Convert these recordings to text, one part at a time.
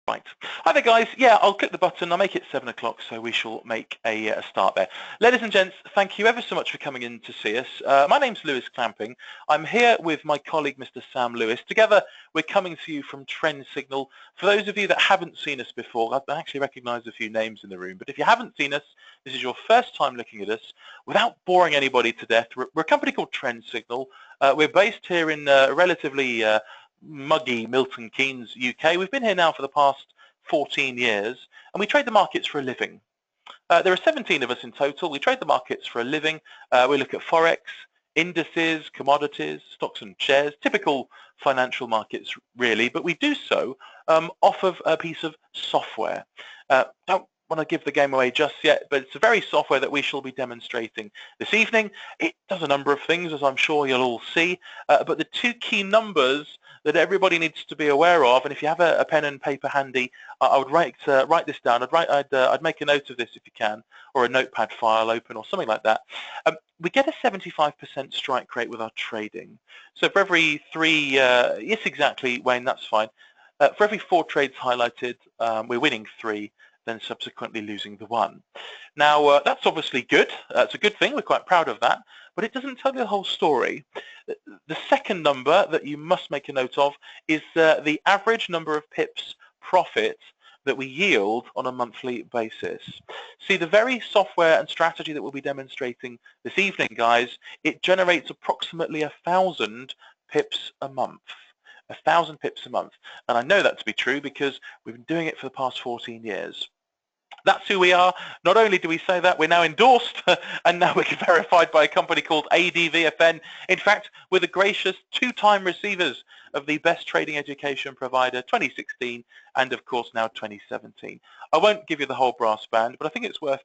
Right. Hi there, guys. Yeah, I'll click the button. I'll make it 7 o'clock, so we shall make a start there. Ladies and gents, thank you ever so much for coming in to see us. My name's Lewis Clamping. I'm here with my colleague, Mr. Sam Lewis. Together, we're coming to you from Trend Signal. For those of you that haven't seen us before, I actually recognise a few names in the room, but if you haven't seen us, this is your first time looking at us. Without boring anybody to death, we're a company called Trend Signal. We're based here in relatively muggy Milton Keynes, UK. We've been here now for the past 14 years, and we trade the markets for a living. There are 17 of us in total. We trade the markets for a living. We look at Forex, indices, commodities, stocks and shares, typical financial markets really, but we do so off of a piece of software. Don't want to give the game away just yet, but it's a very software that we shall be demonstrating this evening. It does a number of things, as I'm sure you'll all see, but the two key numbers that everybody needs to be aware of, and if you have a pen and paper handy, I would write this down. I'd make a note of this if you can, or a notepad file open or something like that. We get a 75% strike rate with our trading. So for every three, yes, exactly, Wayne, that's fine. For every 4 trades highlighted, we're winning 3, then subsequently losing the 1. Now, that's obviously good. It's a good thing. We're quite proud of that, but it doesn't tell you the whole story. The second number that you must make a note of is the average number of pips profit that we yield on a monthly basis. See, the very software and strategy that we'll be demonstrating this evening, guys, it generates approximately 1,000 pips a month. 1,000 pips a month. And I know that to be true because we've been doing it for the past 14 years. That's who we are. Not only do we say that, we're now endorsed and now we're verified by a company called ADVFN. In fact, we're the gracious 2-time receivers of the Best Trading Education Provider 2016 and of course now 2017. I won't give you the whole brass band, but I think it's worth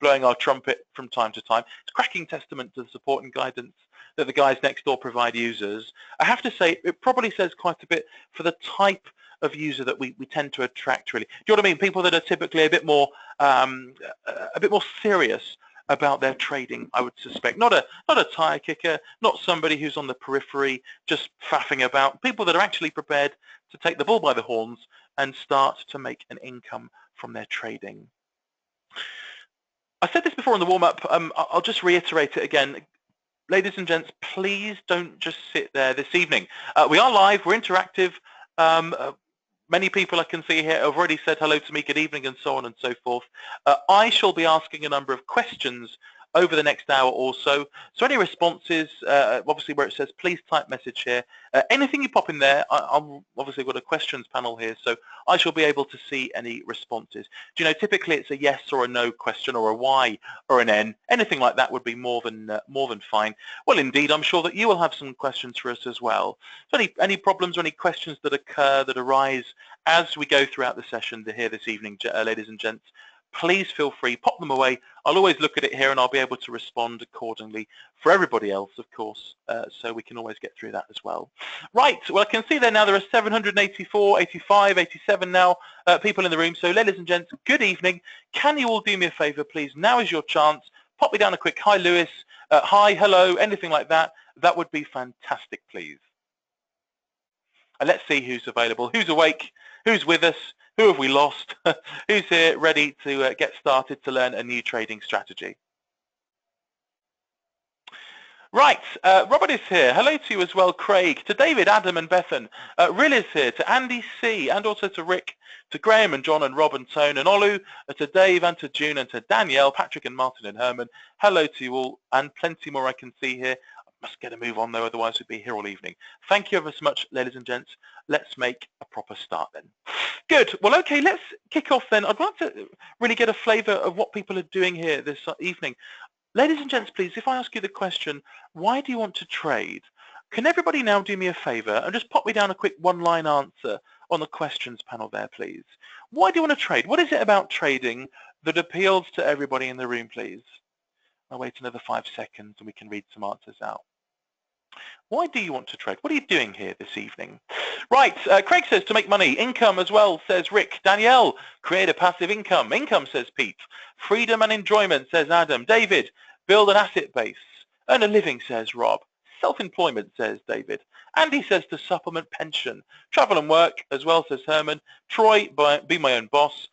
blowing our trumpet from time to time. It's a cracking testament to the support and guidance that the guys next door provide users. I have to say, it probably says quite a bit for the type of user that we tend to attract, really. Do you know what I mean? People that are typically a bit more serious about their trading, I would suspect. Not a tire kicker, not somebody who's on the periphery just faffing about. People that are actually prepared to take the bull by the horns and start to make an income from their trading. I said this before in the warm-up. I'll just reiterate it again. Ladies and gents, please don't just sit there this evening. We are live, we're interactive. Many people I can see here have already said hello to me, good evening, and so on and so forth. I shall be asking a number of questions over the next hour or so. So any responses, obviously where it says please type message here, anything you pop in there, I'm obviously got a questions panel here, so I shall be able to see any responses. Do you know, typically it's a yes or a no question or a Y or an N. Anything like that would be more than fine. Well, indeed, I'm sure that you will have some questions for us as well. So any problems or any questions that occur, that arise as we go throughout the session here this evening, ladies and gents, please feel free, pop them away. I'll always look at it here and I'll be able to respond accordingly for everybody else, of course, so we can always get through that as well. Right, well, I can see there now there are 784, 85, 87 now people in the room. So ladies and gents, good evening. Can you all do me a favor, please? Now is your chance. Pop me down a quick hi, Lewis, hi, hello, anything like that. That would be fantastic, please. And let's see who's available, who's awake, who's with us. Who have we lost? Who's here ready to get started to learn a new trading strategy? Right, Robert is here. Hello to you as well, Craig. To David, Adam and Bethan. Rill is here. To Andy C. and also to Rick. To Graham and John and Rob and Tone and Olu. To Dave and to June and to Danielle, Patrick and Martin and Herman. Hello to you all and plenty more I can see here. Must get a move on though, otherwise we'd be here all evening. Thank you ever so much, ladies and gents. Let's make a proper start then. Good. Well, okay, let's kick off then. I'd like to really get a flavour of what people are doing here this evening. Ladies and gents, please, if I ask you the question, why do you want to trade? Can everybody now do me a favour and just pop me down a quick one-line answer on the questions panel there, please? Why do you want to trade? What is it about trading that appeals to everybody in the room, please? I'll wait another 5 seconds and we can read some answers out. Why do you want to trade? What are you doing here this evening? Right, Craig says to make money. Income as well, says Rick. Danielle, create a passive income. Income, says Pete. Freedom and enjoyment, says Adam. David, build an asset base. Earn a living, says Rob. Self-employment, says David. Andy says to supplement pension. Travel and work as well, says Herman. Troy, be my own boss.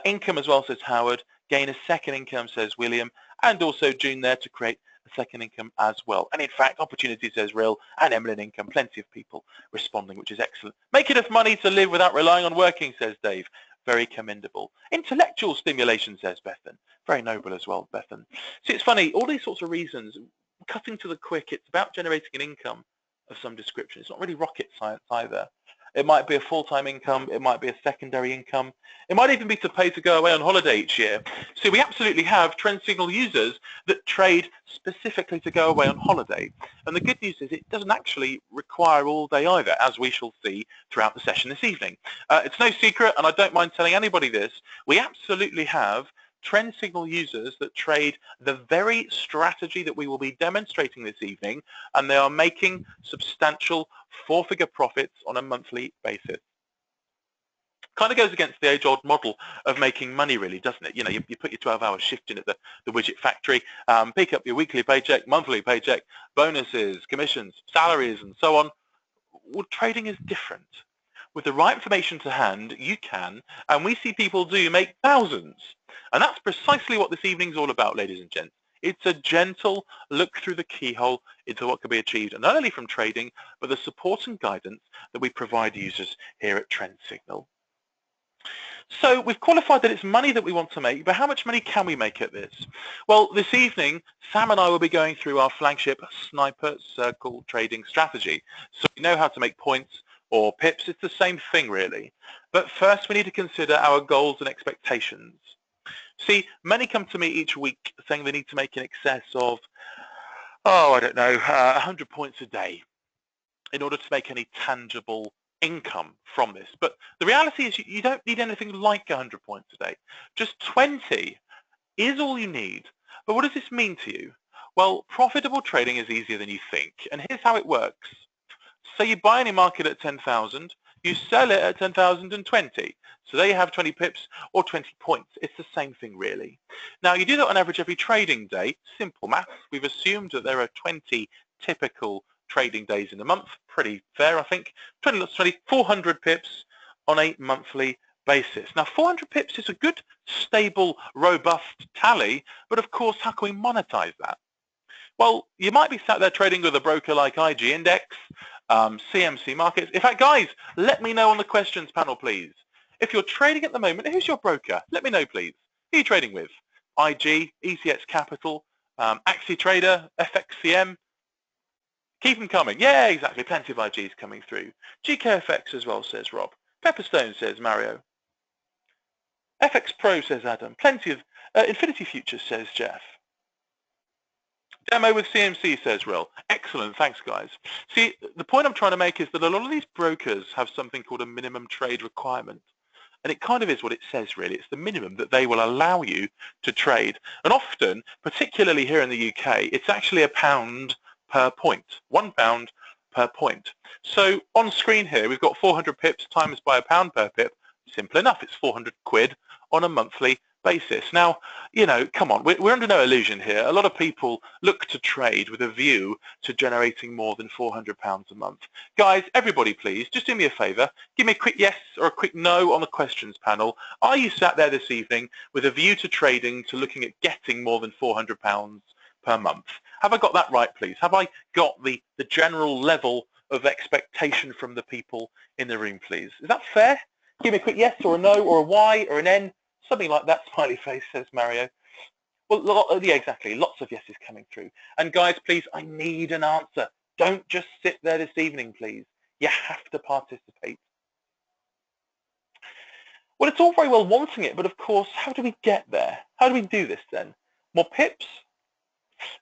Income as well, says Howard. Gain a second income, says William. And also June there to create a second income as well. And in fact, opportunity, says Rill, and Emlyn income. Plenty of people responding, which is excellent. Make enough money to live without relying on working, says Dave. Very commendable. Intellectual stimulation, says Bethan. Very noble as well, Bethan. See, it's funny, all these sorts of reasons, cutting to the quick, it's about generating an income of some description. It's not really rocket science either. It might be a full-time income. It might be a secondary income. It might even be to pay to go away on holiday each year. So we absolutely have trend signal users that trade specifically to go away on holiday. And the good news is it doesn't actually require all day either, as we shall see throughout the session this evening. It's no secret, and I don't mind telling anybody this, we absolutely have trend signal users that trade the very strategy that we will be demonstrating this evening, and they are making substantial four-figure profits on a monthly basis. Kind of goes against the age-old model of making money, really, doesn't it? You know, you put your 12-hour shift in at the widget factory, pick up your weekly paycheck, monthly paycheck, bonuses, commissions, salaries, and so on. Well, trading is different. With the right information to hand, you can, and we see people do, make thousands. And that's precisely what this evening's all about, ladies and gents. It's a gentle look through the keyhole into what can be achieved, and not only from trading, but the support and guidance that we provide users here at Trend Signal. So we've qualified that it's money that we want to make, but how much money can we make at this? Well, this evening, Sam and I will be going through our flagship Sniper Circle trading strategy. So we know how to make points or pips. It's the same thing, really. But first, we need to consider our goals and expectations. See, many come to me each week saying they need to make in excess of, I don't know, 100 points a day in order to make any tangible income from this. But the reality is you don't need anything like 100 points a day. Just 20 is all you need. But what does this mean to you? Well, profitable trading is easier than you think. And here's how it works. Say you buy any market at 10,000, you sell it at 10,020. So there you have 20 pips or 20 points. It's the same thing, really. Now, you do that on average every trading day. Simple maths. We've assumed that there are 20 typical trading days in a month. Pretty fair, I think. 20 lots 20, 400 pips on a monthly basis. Now, 400 pips is a good, stable, robust tally, but of course, how can we monetize that? Well, you might be sat there trading with a broker like IG Index, CMC Markets. In fact, guys, let me know on the questions panel, please. If you're trading at the moment, who's your broker? Let me know, please. Who are you trading with? IG, ECX Capital, AxiTrader, FXCM? Keep them coming. Yeah, exactly. Plenty of IGs coming through. GKFX as well, says Rob. Pepperstone, says Mario. FX Pro, says Adam. Plenty of Infinity Futures, says Jeff. Demo with CMC, says Rill. Excellent, thanks guys. See, the point I'm trying to make is that a lot of these brokers have something called a minimum trade requirement. And it kind of is what it says, really. It's the minimum that they will allow you to trade. And often, particularly here in the UK, it's actually £1 per point. £1 per point. So on screen here, we've got 400 pips times by £1 per pip. Simple enough. It's 400 quid on a monthly basis. Now, you know, come on, we're under no illusion here. A lot of people look to trade with a view to generating more than £400 a month. Guys, everybody please, just do me a favour. Give me a quick yes or a quick no on the questions panel. Are you sat there this evening with a view to trading, to looking at getting more than £400 per month? Have I got that right, please? Have I got the general level of expectation from the people in the room, please? Is that fair? Give me a quick yes or a no or a Y or an N. Something like that, smiley face, says Mario. Well, yeah, exactly. Lots of yeses coming through. And guys, please, I need an answer. Don't just sit there this evening, please. You have to participate. Well, it's all very well wanting it, but of course, how do we get there? How do we do this then? More pips?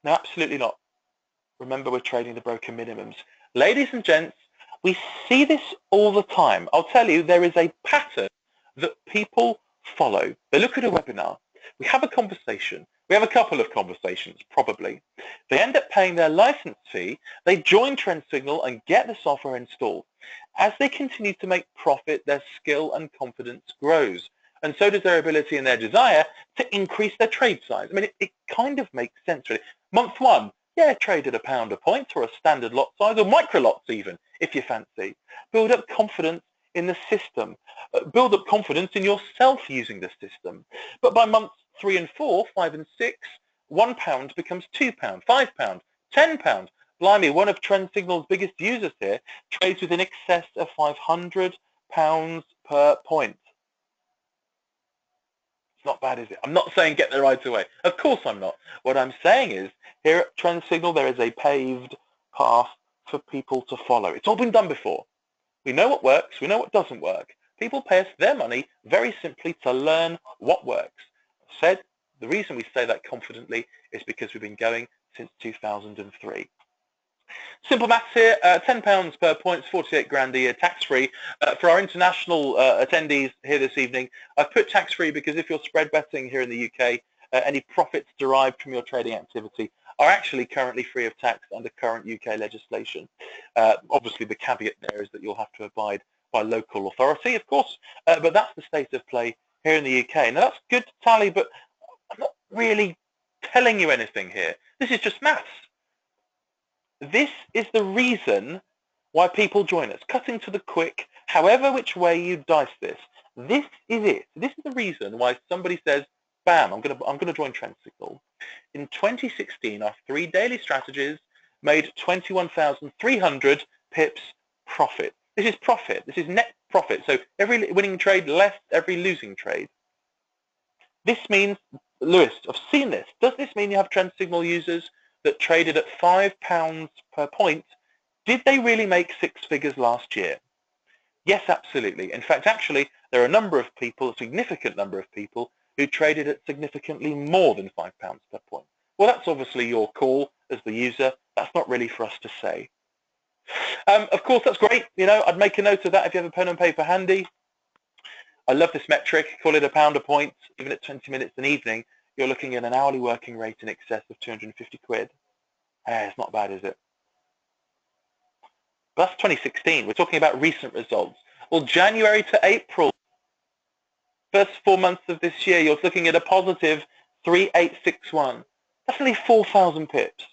No, absolutely not. Remember, we're trading the broker minimums. Ladies and gents, we see this all the time. I'll tell you, there is a pattern that people follow. They look at a webinar, we have a conversation, we have a couple of conversations probably, they end up paying their license fee, they join Trend Signal and get the software installed. As they continue to make profit, their skill and confidence grows, and so does their ability and their desire to increase their trade size. I mean, it kind of makes sense really. Month one, Yeah, trade at £1 a point or a standard lot size or micro lots even, if you fancy. Build up confidence in the system. Build up confidence in yourself using the system. But by months 3 and 4, 5 and 6, £1 becomes £2, £5, £10. Blimey, one of Trend Signal's biggest users here trades with in excess of £500 per point. It's not bad, is it? I'm not saying get there right away. Of course I'm not. What I'm saying is, here at Trend Signal, there is a paved path for people to follow. It's all been done before. We know what works. We know what doesn't work. People pay us their money very simply to learn what works. I've said the reason we say that confidently is because we've been going since 2003. Simple maths here, £10 per point, 48 grand a year, tax-free. For our international attendees here this evening, I've put tax-free because if you're spread betting here in the UK, any profits derived from your trading activity are actually currently free of tax under current UK legislation. Obviously, the caveat there is that you'll have to abide by local authority, of course, but that's the state of play here in the UK. Now, that's good to tally, but I'm not really telling you anything here. This is just maths. This is the reason why people join us. Cutting to the quick, however which way you dice this. This is it. This is the reason why somebody says, bam, I'm going to join Trend Signal. In 2016, our 3 daily strategies made 21,300 pips profit. This is profit. This is net profit. So every winning trade less every losing trade. This means, Lewis, I've seen this. Does this mean you have Trend Signal users that traded at £5 per point? Did they really make 6 figures last year? Yes, absolutely. In fact, actually, there are a number of people, a significant number of people, who traded at significantly more than £5 per point. Well, that's obviously your call as the user. That's not really for us to say. Of course, that's great. You know, I'd make a note of that if you have a pen and paper handy. I love this metric. Call it £1 a point. Even at 20 minutes an evening, you're looking at an hourly working rate in excess of 250 quid. It's not bad, is it? But that's 2016. We're talking about recent results. Well, January to April, first 4 months of this year, you're looking at a positive 3861. That's nearly 4,000 pips.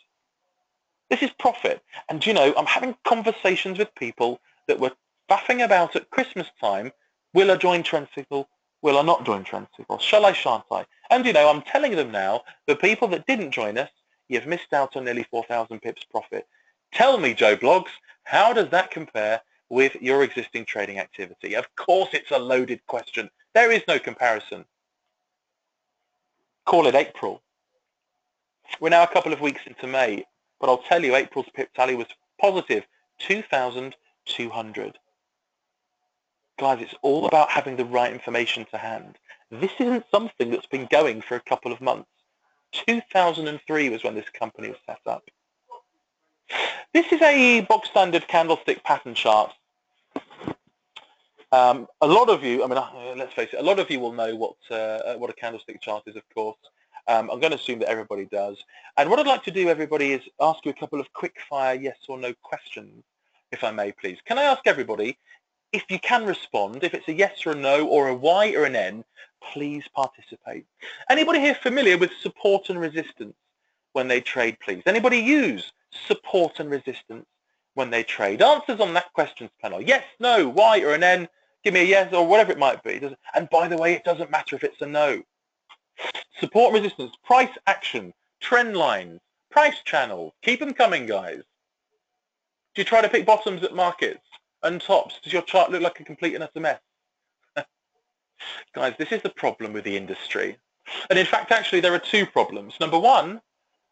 This is profit. And you know, I'm having conversations with people that were faffing about at Christmas time. Will I join Trend Signal? Will I not join Trend Signal? Shall I, shan't I? And you know, I'm telling them now, the people that didn't join us, you've missed out on nearly 4,000 pips profit. Tell me, Joe Blogs, how does that compare with your existing trading activity? Of course, it's a loaded question. There is no comparison. Call it April. We're now a couple of weeks into May, but I'll tell you, April's pip tally was positive 2,200. Guys, it's all about having the right information to hand. This isn't something that's been going for a couple of months. 2003 was when this company was set up. This is a bog standard candlestick pattern chart. A lot of you, I mean, let's face it, a lot of you will know what a candlestick chart is, of course. I'm going to assume that everybody does. And what I'd like to do, everybody, is ask you a couple of quick fire yes or no questions, if I may, please. Can I ask everybody, if you can respond, if it's a yes or a no or a Y or an N, please participate. Anybody here familiar with support and resistance when they trade, please? Anybody use support and resistance when they trade? Answers on that questions panel. Yes, no, Y or an N. Give me a yes or whatever it might be. And by the way, it doesn't matter if it's a no. Support, resistance, price action, trend lines, price channels. Keep them coming, guys. Do you try to pick bottoms at markets and tops? Does your chart look like a complete and utter mess? Guys, this is the problem with the industry. And in fact, actually, there are 2 problems. Number 1,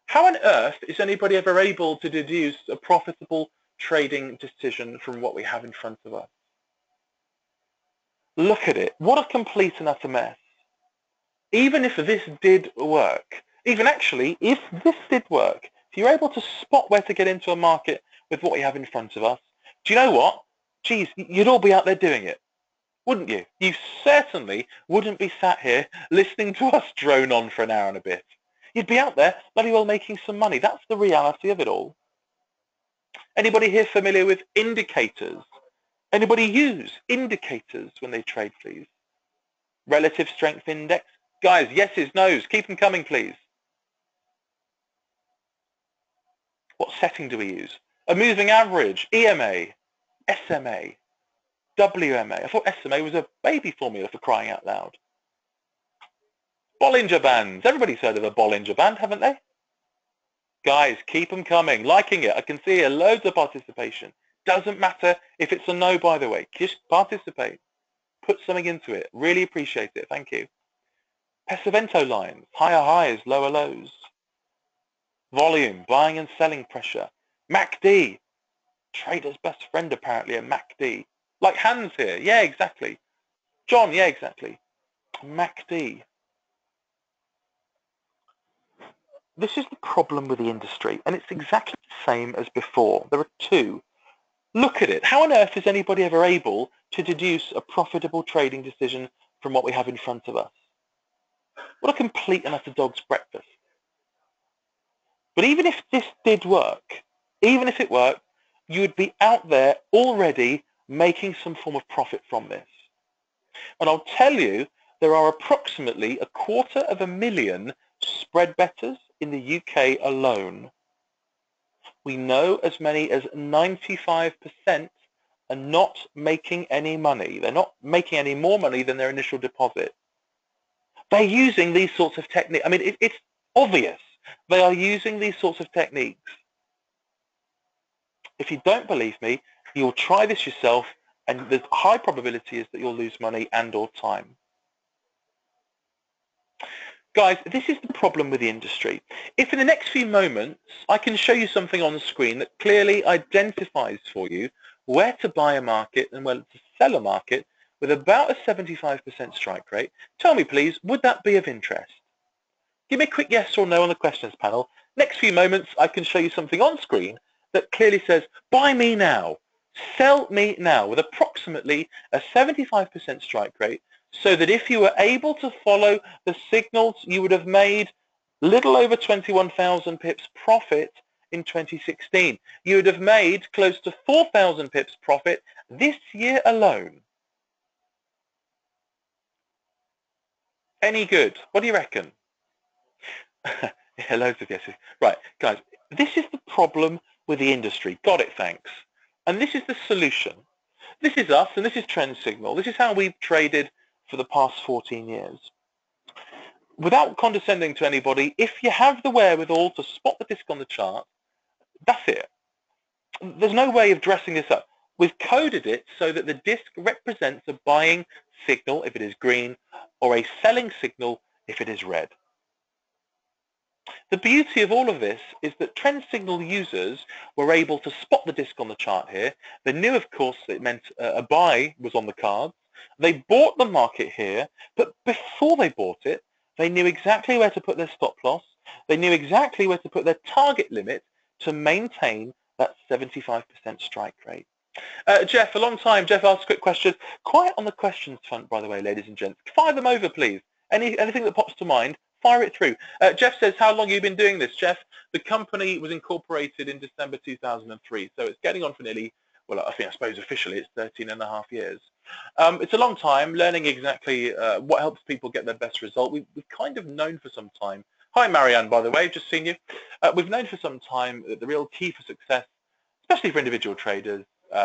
how on earth is anybody ever able to deduce a profitable trading decision from what we have in front of us? Look at it. What a complete and utter mess. Even if this did work, even actually, if this did work, if you're able to spot where to get into a market with what we have in front of us, do you know what? Geez, you'd all be out there doing it, wouldn't you? You certainly wouldn't be sat here listening to us drone on for an hour and a bit. You'd be out there bloody well making some money. That's the reality of it all. Anybody here familiar with indicators? Anybody use indicators when they trade, please? Relative strength index? Guys, yeses, nos, keep them coming, please. What setting do we use? A moving average, EMA, SMA, WMA. I thought SMA was a baby formula, for crying out loud. Bollinger Bands. Everybody's heard of a Bollinger Band, haven't they? Guys, keep them coming. Liking it. I can see loads of participation. Doesn't matter if it's a no, by the way. Just participate. Put something into it. Really appreciate it. Thank you. Pesavento lines. Higher highs, lower lows. Volume. Buying and selling pressure. MACD. Trader's best friend, apparently, a MACD. Like Hans here. Yeah, exactly. John, yeah, exactly. MACD. This is the problem with the industry, and it's exactly the same as before. There are two. Look at it. How on earth is anybody ever able to deduce a profitable trading decision from what we have in front of us? What a complete and utter dog's breakfast. But even if this did work, even if it worked, you would be out there already making some form of profit from this. And I'll tell you, there are approximately 250,000 spread bettors in the UK alone. We know as many as 95% are not making any money. They're not making any more money than their initial deposit. They're using these sorts of techniques. I mean, it's obvious. They are using these sorts of techniques. If you don't believe me, you'll try this yourself, and the high probability is that you'll lose money and or time. Guys, this is the problem with the industry. If in the next few moments I can show you something on the screen that clearly identifies for you where to buy a market and where to sell a market with about a 75% strike rate, tell me please, would that be of interest? Give me a quick yes or no on the questions panel. Next few moments I can show you something on screen that clearly says, buy me now, sell me now, with approximately a 75% strike rate, so that if you were able to follow the signals, you would have made little over 21,000 pips profit in 2016. You would have made close to 4,000 pips profit this year alone. Any good? What do you reckon? Yeah, loads of yeses. Right, guys, this is the problem with the industry. Got it, thanks. And this is the solution. This is us, and this is Trend Signal. This is how we've traded for the past 14 years. Without condescending to anybody, if you have the wherewithal to spot the disc on the chart, that's it. There's no way of dressing this up. We've coded it so that the disc represents a buying signal if it is green, or a selling signal if it is red. The beauty of all of this is that Trend Signal users were able to spot the disc on the chart here. They knew, of course, it meant a buy was on the cards. They bought the market here, but before they bought it, they knew exactly where to put their stop loss. They knew exactly where to put their target limit to maintain that 75% strike rate. Jeff, a long time. Jeff asked a quick question. Quiet on the questions front, by the way, ladies and gents. Fire them over, please. Anything that pops to mind, fire it through. Jeff says, how long have you been doing this? Jeff, the company was incorporated in December 2003, so it's getting on for nearly, well, I suppose officially it's 13 and a half years. It's a long time, learning exactly what helps people get their best result. We've kind of known for some time. Hi, Marianne, by the way, just seen you. We've known for some time that the real key for success, especially for individual traders,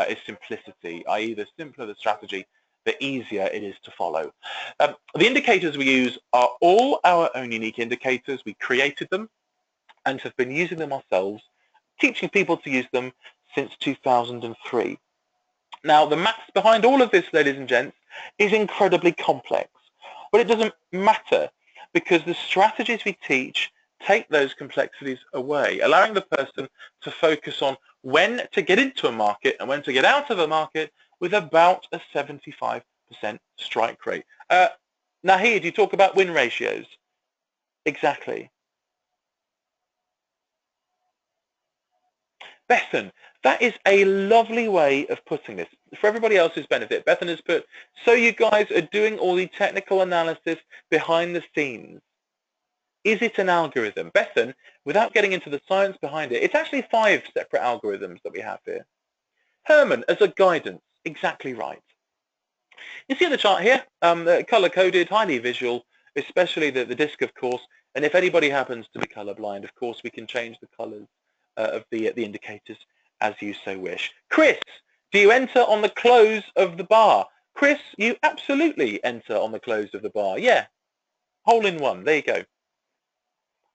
is simplicity, i.e. the simpler the strategy, the easier it is to follow. The indicators we use are all our own unique indicators. We created them and have been using them ourselves, teaching people to use them since 2003. Now, the maths behind all of this, ladies and gents, is incredibly complex, but it doesn't matter because the strategies we teach take those complexities away, allowing the person to focus on when to get into a market and when to get out of a market with about a 75% strike rate. Nahid, you talk about win ratios. Exactly. Bethan, that is a lovely way of putting this. For everybody else's benefit, Bethan has put, so you guys are doing all the technical analysis behind the scenes. Is it an algorithm? Bethan, without getting into the science behind it, it's actually 5 separate algorithms that we have here. Herman, as a guidance, exactly right. You see the chart here, color-coded, highly visual, especially the disc, of course, and if anybody happens to be colorblind, of course, we can change the colors of the indicators as you so wish. Chris, do you enter on the close of the bar? Chris, you absolutely enter on the close of the bar. Yeah, hole in one. There you go.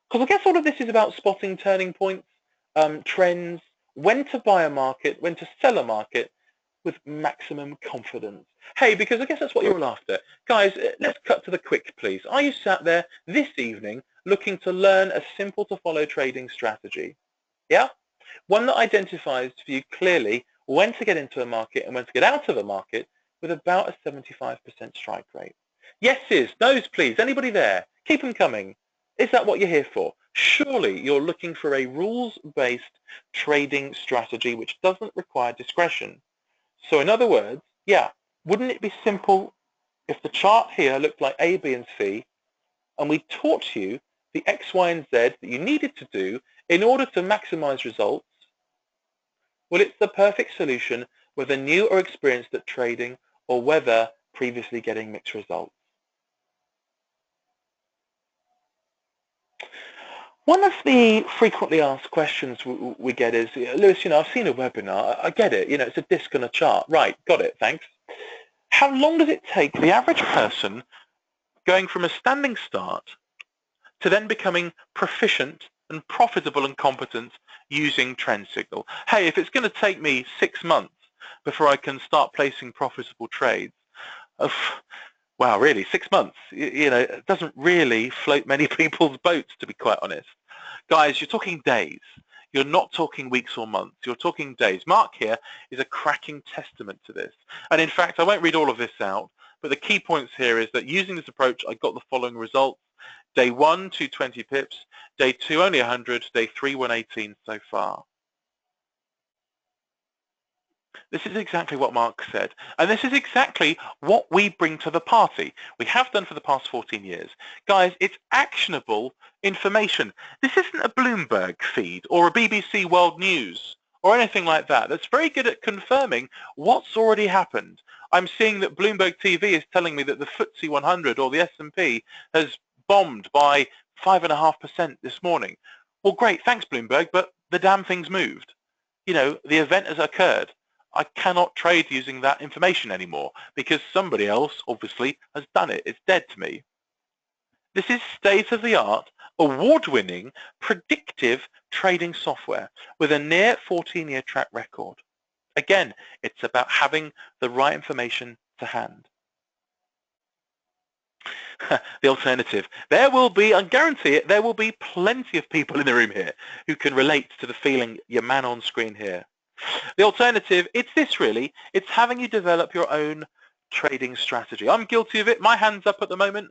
Because I guess all of this is about spotting turning points, trends, when to buy a market, when to sell a market with maximum confidence. Hey, because I guess that's what you're all after. Guys, let's cut to the quick, please. Are you sat there this evening looking to learn a simple to follow trading strategy? Yeah? One that identifies for you clearly when to get into a market and when to get out of a market with about a 75% strike rate. Yeses, noes, please. Anybody there? Keep them coming. Is that what you're here for? Surely you're looking for a rules-based trading strategy which doesn't require discretion. So in other words, yeah, wouldn't it be simple if the chart here looked like A, B, and C, and we taught you the X, Y, and Z that you needed to do in order to maximize results? Well, it's the perfect solution whether new or experienced at trading or whether previously getting mixed results. One of the frequently asked questions we get is, Lewis, I've seen a webinar, I get it, it's a disc on a chart. Right, got it, thanks. How long does it take the average person going from a standing start to then becoming proficient and profitable and competent using Trend Signal? Hey, if it's going to take me 6 months before I can start placing profitable trades, wow, really, 6 months, it doesn't really float many people's boats, to be quite honest. Guys, you're talking days. You're not talking weeks or months. You're talking days. Mark here is a cracking testament to this. And in fact, I won't read all of this out, but the key points here is that using this approach, I got the following results. Day 1, 220 pips. Day 2, only 100. Day 3, 118 so far. This is exactly what Mark said. And this is exactly what we bring to the party. We have done for the past 14 years. Guys, it's actionable information. This isn't a Bloomberg feed or a BBC World News or anything like that. That's very good at confirming what's already happened. I'm seeing that Bloomberg TV is telling me that the FTSE 100 or the S&P has bombed by 5.5% this morning. Well, great, thanks Bloomberg, but the damn thing's moved. The event has occurred. I cannot trade using that information anymore because somebody else obviously has done it. It's dead to me. This is state-of-the-art, award-winning, predictive trading software with a near 14-year track record. Again, it's about having the right information to hand. The alternative. There will be, I guarantee it, there will be plenty of people in the room here who can relate to the feeling your man on screen here. The alternative, it's this really, it's having you develop your own trading strategy. I'm guilty of it. My hand's up at the moment.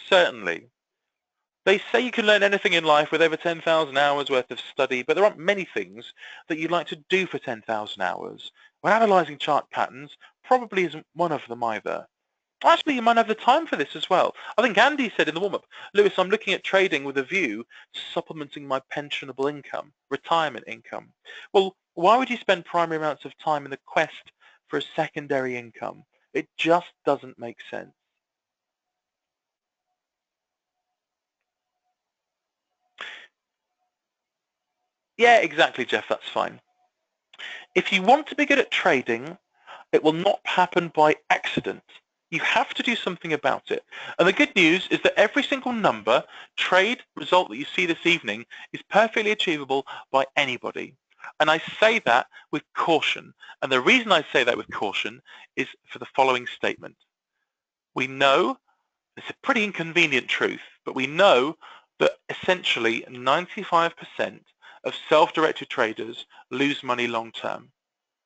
Certainly. They say you can learn anything in life with over 10,000 hours worth of study, but there aren't many things that you'd like to do for 10,000 hours. When analysing chart patterns, probably isn't one of them either. Actually, you might have the time for this as well. I think Andy said in the warm-up, Lewis, I'm looking at trading with a view to supplementing my pensionable income, retirement income. Well, why would you spend primary amounts of time in the quest for a secondary income? It just doesn't make sense. Yeah, exactly, Jeff, that's fine. If you want to be good at trading, it will not happen by accident. You have to do something about it. And the good news is that every single number, trade, result that you see this evening is perfectly achievable by anybody. And I say that with caution. And the reason I say that with caution is for the following statement. We know, it's a pretty inconvenient truth, but we know that essentially 95% of self-directed traders lose money long term.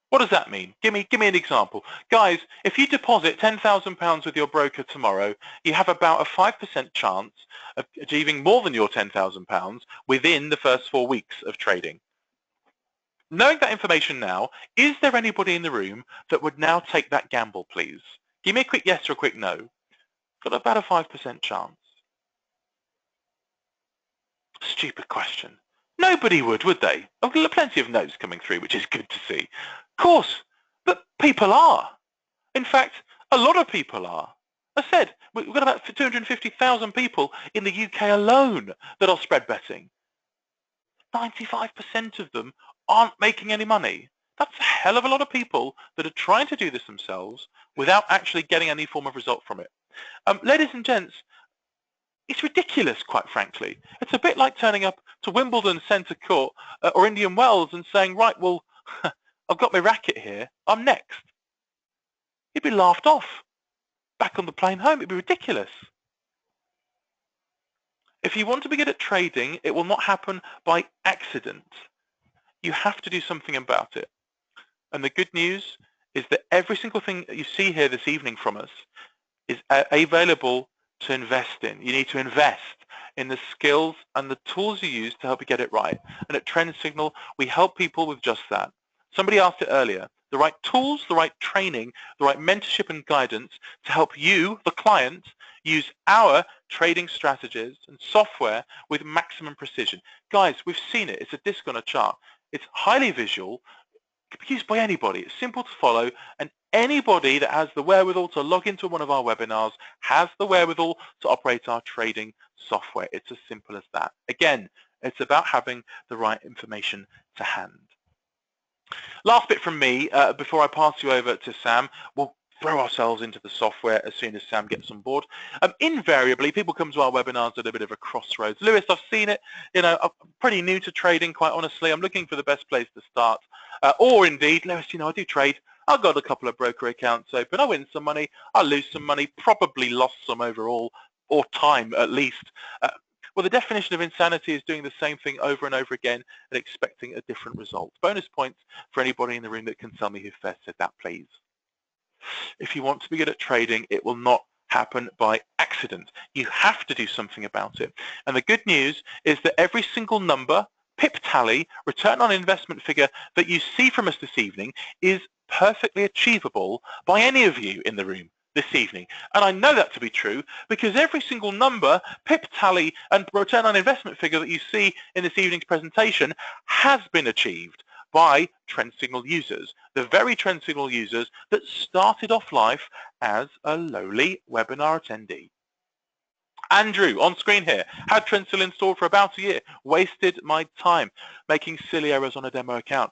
What does that mean? Give me an example. Guys, if you deposit £10,000 with your broker tomorrow, you have about a 5% chance of achieving more than your £10,000 within the first 4 weeks of trading. Knowing that information now, is there anybody in the room that would now take that gamble, please? Give me a quick yes or a quick no. Got about a 5% chance. Stupid question. Nobody would they? I've got plenty of notes coming through, which is good to see. Of course, but people are. In fact, a lot of people are. I said, we've got about 250,000 people in the UK alone that are spread betting. 95% of them aren't making any money. That's a hell of a lot of people that are trying to do this themselves without actually getting any form of result from it. Ladies and gents, it's ridiculous, quite frankly. It's a bit like turning up to Wimbledon Centre Court or Indian Wells and saying, right, well, I've got my racket here, I'm next. You'd be laughed off. Back on the plane home, it'd be ridiculous. If you want to be good at trading, it will not happen by accident. You have to do something about it. And the good news is that every single thing that you see here this evening from us is available to invest in. You need to invest in the skills and the tools you use to help you get it right. And at Trend Signal, we help people with just that. Somebody asked it earlier, the right tools, the right training, the right mentorship and guidance to help you, the client, use our trading strategies and software with maximum precision. Guys, we've seen it. It's a disc on a chart. It's highly visual. It can be used by anybody. It's simple to follow, and anybody that has the wherewithal to log into one of our webinars has the wherewithal to operate our trading software. It's as simple as that. Again, it's about having the right information to hand. Last bit from me, before I pass you over to Sam, we'll throw ourselves into the software as soon as Sam gets on board. Invariably, people come to our webinars at a bit of a crossroads. Lewis, I've seen it. You know, I'm pretty new to trading, quite honestly. I'm looking for the best place to start. Or indeed, Lewis, you know, I do trade. I've got a couple of broker accounts open. I win some money. I lose some money. Probably lost some overall, or time at least. Well, the definition of insanity is doing the same thing over and over again and expecting a different result. Bonus points for anybody in the room that can tell me who first said that, please. If you want to be good at trading, it will not happen by accident. You have to do something about it. And the good news is that every single number, pip tally, return on investment figure that you see from us this evening is perfectly achievable by any of you in the room this evening. And I know that to be true because every single number, pip tally and return on investment figure that you see in this evening's presentation has been achieved by Trend Signal users, the very Trend Signal users that started off life as a lowly webinar attendee. Andrew, on screen here, had Trend Signal installed for about a year, wasted my time making silly errors on a demo account.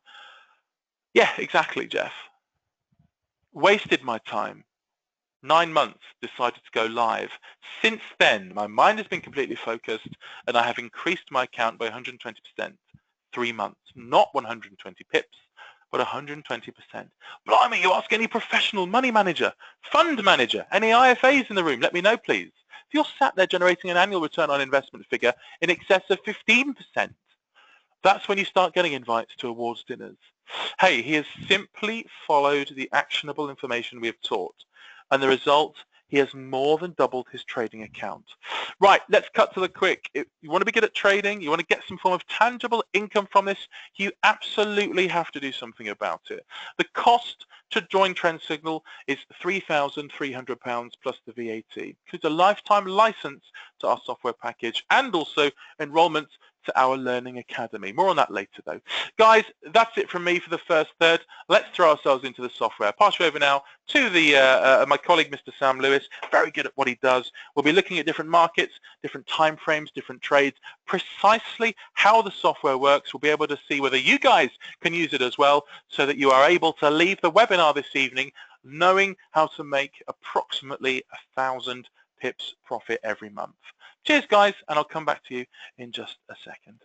Yeah, exactly, Jeff. Wasted my time. 9 months, decided to go live. Since then, my mind has been completely focused and I have increased my account by 120%. 3 months, not 120 pips, but 120%. Blimey, you ask any professional money manager, fund manager, any IFAs in the room, let me know please. If you're sat there generating an annual return on investment figure in excess of 15%, that's when you start getting invites to awards dinners. Hey, he has simply followed the actionable information we have taught. And the result, he has more than doubled his trading account. Right, let's cut to the quick. If you want to be good at trading, you want to get some form of tangible income from this, you absolutely have to do something about it. The cost to join Trend Signal is £3,300 plus the VAT. It includes a lifetime license to our software package and also enrollment to our Learning Academy. More on that later though. Guys, that's it from me for the first third. Let's throw ourselves into the software. I'll pass you over now to the my colleague, Mr. Sam Lewis, very good at what he does. We'll be looking at different markets, different time frames, different trades, precisely how the software works. We'll be able to see whether you guys can use it as well so that you are able to leave the webinar this evening knowing how to make approximately 1,000 pips profit every month. Cheers, guys, and I'll come back to you in just a second.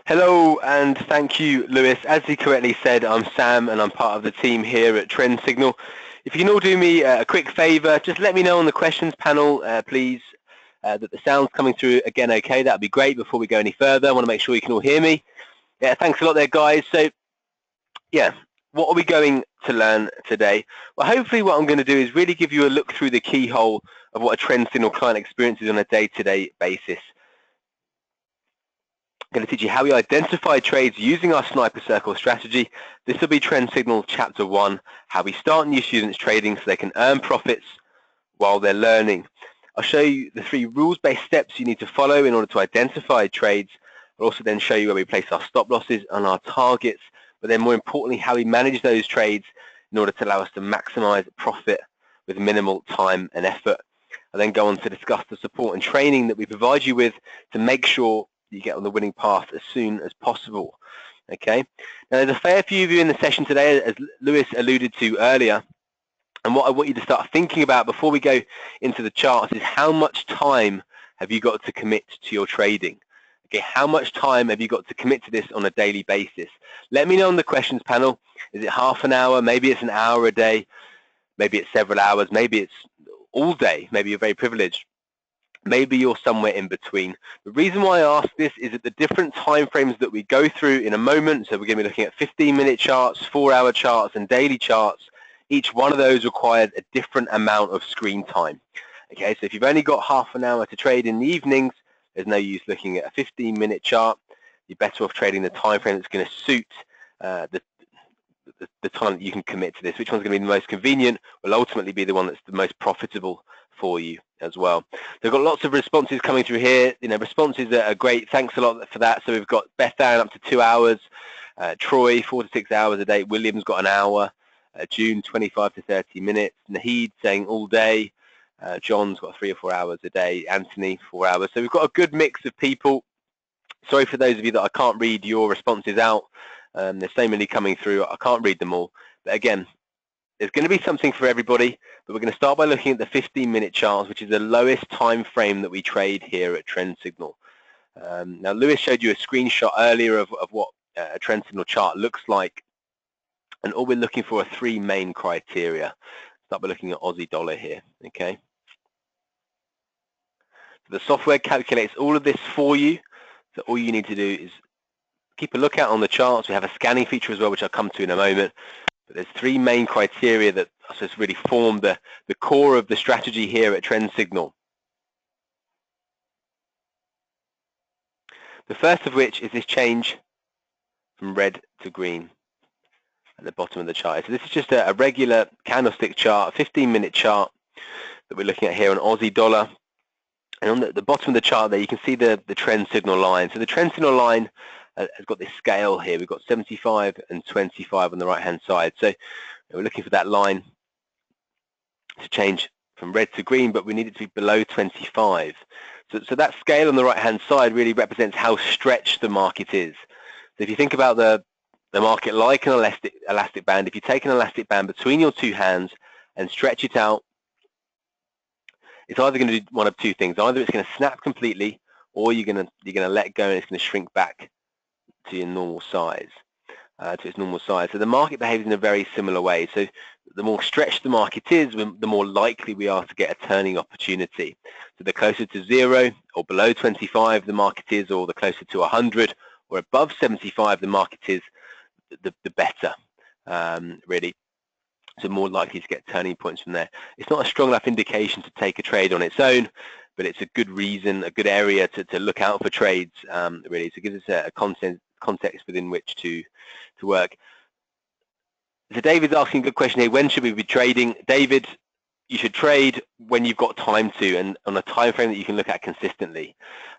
Hello and thank you, Lewis. As he correctly said, I'm Sam and I'm part of the team here at Trend Signal. If you can all do me a quick favour, just let me know on the questions panel, please, that the sound's coming through again okay. That would be great before we go any further. I want to make sure you can all hear me. Yeah, thanks a lot there, guys. So, yeah, what are we going to learn today? Well, hopefully what I'm going to do is really give you a look through the keyhole of what a Trend Signal client experiences on a day-to-day basis. I'm going to teach you how we identify trades using our sniper circle strategy. This will be Trend Signal Chapter 1, how we start new students trading so they can earn profits while they're learning. I'll show you the 3 rules-based steps you need to follow in order to identify trades. I'll also then show you where we place our stop losses and our targets, but then more importantly, how we manage those trades in order to allow us to maximize profit with minimal time and effort. I then go on to discuss the support and training that we provide you with to make sure you get on the winning path as soon as possible. Okay. Now, there's a fair few of you in the session today, as Lewis alluded to earlier, and what I want you to start thinking about before we go into the charts is how much time have you got to commit to your trading? Okay, how much time have you got to commit to this on a daily basis? Let me know on the questions panel. Is it half an hour? Maybe it's an hour a day. Maybe it's several hours. Maybe it's all day. Maybe you're very privileged. Maybe you're somewhere in between. The reason why I ask this is that the different time frames that we go through in a moment, so we're going to be looking at 15-minute charts, 4-hour charts, and daily charts. Each one of those requires a different amount of screen time. Okay, so if you've only got half an hour to trade in the evenings, there's no use looking at a 15-minute chart. You're better off trading the time frame that's going to suit the time that you can commit to this. Which one's going to be the most convenient will ultimately be the one that's the most profitable for you as well. They've got lots of responses coming through here. You know, responses are great. Thanks a lot for that. So we've got Bethan up to 2 hours, Troy 4 to 6 hours a day, William's got an hour, June 25 to 30 minutes, Nahid saying all day, John's got 3 or 4 hours a day, Anthony 4 hours. So we've got a good mix of people. Sorry for those of you that I can't read your responses out. There's so many coming through, I can't read them all. But again, there's going to be something for everybody, but we're going to start by looking at the 15-minute charts, which is the lowest time frame that we trade here at Trend Signal. Now, Lewis showed you a screenshot earlier of what a Trend Signal chart looks like, and all we're looking for are 3 main criteria. Start by looking at Aussie dollar here, okay? So the software calculates all of this for you, so all you need to do is keep a lookout on the charts. We have a scanning feature as well, which I'll come to in a moment. But there's 3 main criteria that just really form the core of the strategy here at Trend Signal. The first of which is this change from red to green at the bottom of the chart. So this is just a regular candlestick chart, a 15-minute chart that we're looking at here on Aussie dollar. And on the bottom of the chart there, you can see the trend signal line. So the trend signal line has got this scale here. We've got 75 and 25 on the right-hand side. So we're looking for that line to change from red to green, but we need it to be below 25. So that scale on the right-hand side really represents how stretched the market is. So if you think about the market like an elastic band, if you take an elastic band between your 2 hands and stretch it out, it's either going to do one of 2 things. Either it's going to snap completely, or you're going to let go and it's going to shrink back to your normal size, to its normal size. So the market behaves in a very similar way. So the more stretched the market is, the more likely we are to get a turning opportunity. So the closer to 0 or below 25 the market is, or the closer to 100 or above 75 the market is, the better, really. So more likely to get turning points from there. It's not a strong enough indication to take a trade on its own, but it's a good reason, a good area to look out for trades, really. So it gives us a context within which to work. So David's asking a good question here. When should we be trading? David, you should trade when you've got time to, and on a time frame that you can look at consistently.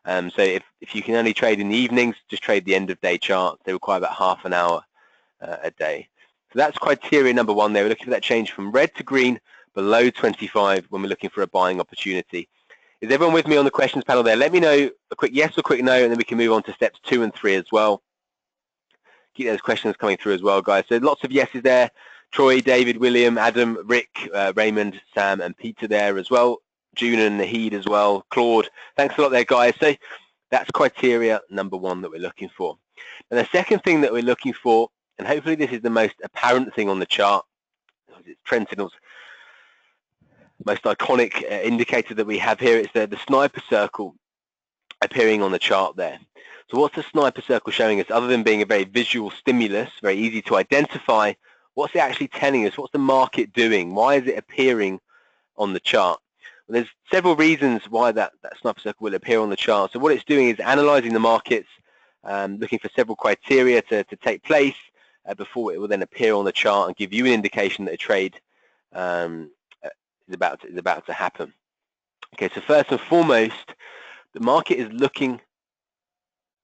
So if you can only trade in the evenings, just trade the end of day charts. They require about half an hour a day. So that's criteria number 1 there. We're looking for that change from red to green below 25 when we're looking for a buying opportunity. Is everyone with me on the questions panel there? Let me know a quick yes or quick no, and then we can move on to steps 2 and 3 as well. Keep those questions coming through as well, guys. So lots of yeses there. Troy, David, William, Adam, Rick, Raymond, Sam, and Peter there as well. June and Nahid as well. Claude, thanks a lot there, guys. So that's criteria number 1 that we're looking for. And the second thing that we're looking for, and hopefully this is the most apparent thing on the chart, it's Trend Signal's most iconic indicator that we have here. It's the sniper circle appearing on the chart there. So what's the sniper circle showing us, other than being a very visual stimulus, very easy to identify? What's it actually telling us? What's the market doing? Why is it appearing on the chart? Well, there's several reasons why that sniper circle will appear on the chart. So what it's doing is analyzing the markets, looking for several criteria to take place before it will then appear on the chart and give you an indication that a trade is about to happen. Okay, so first and foremost, the market is looking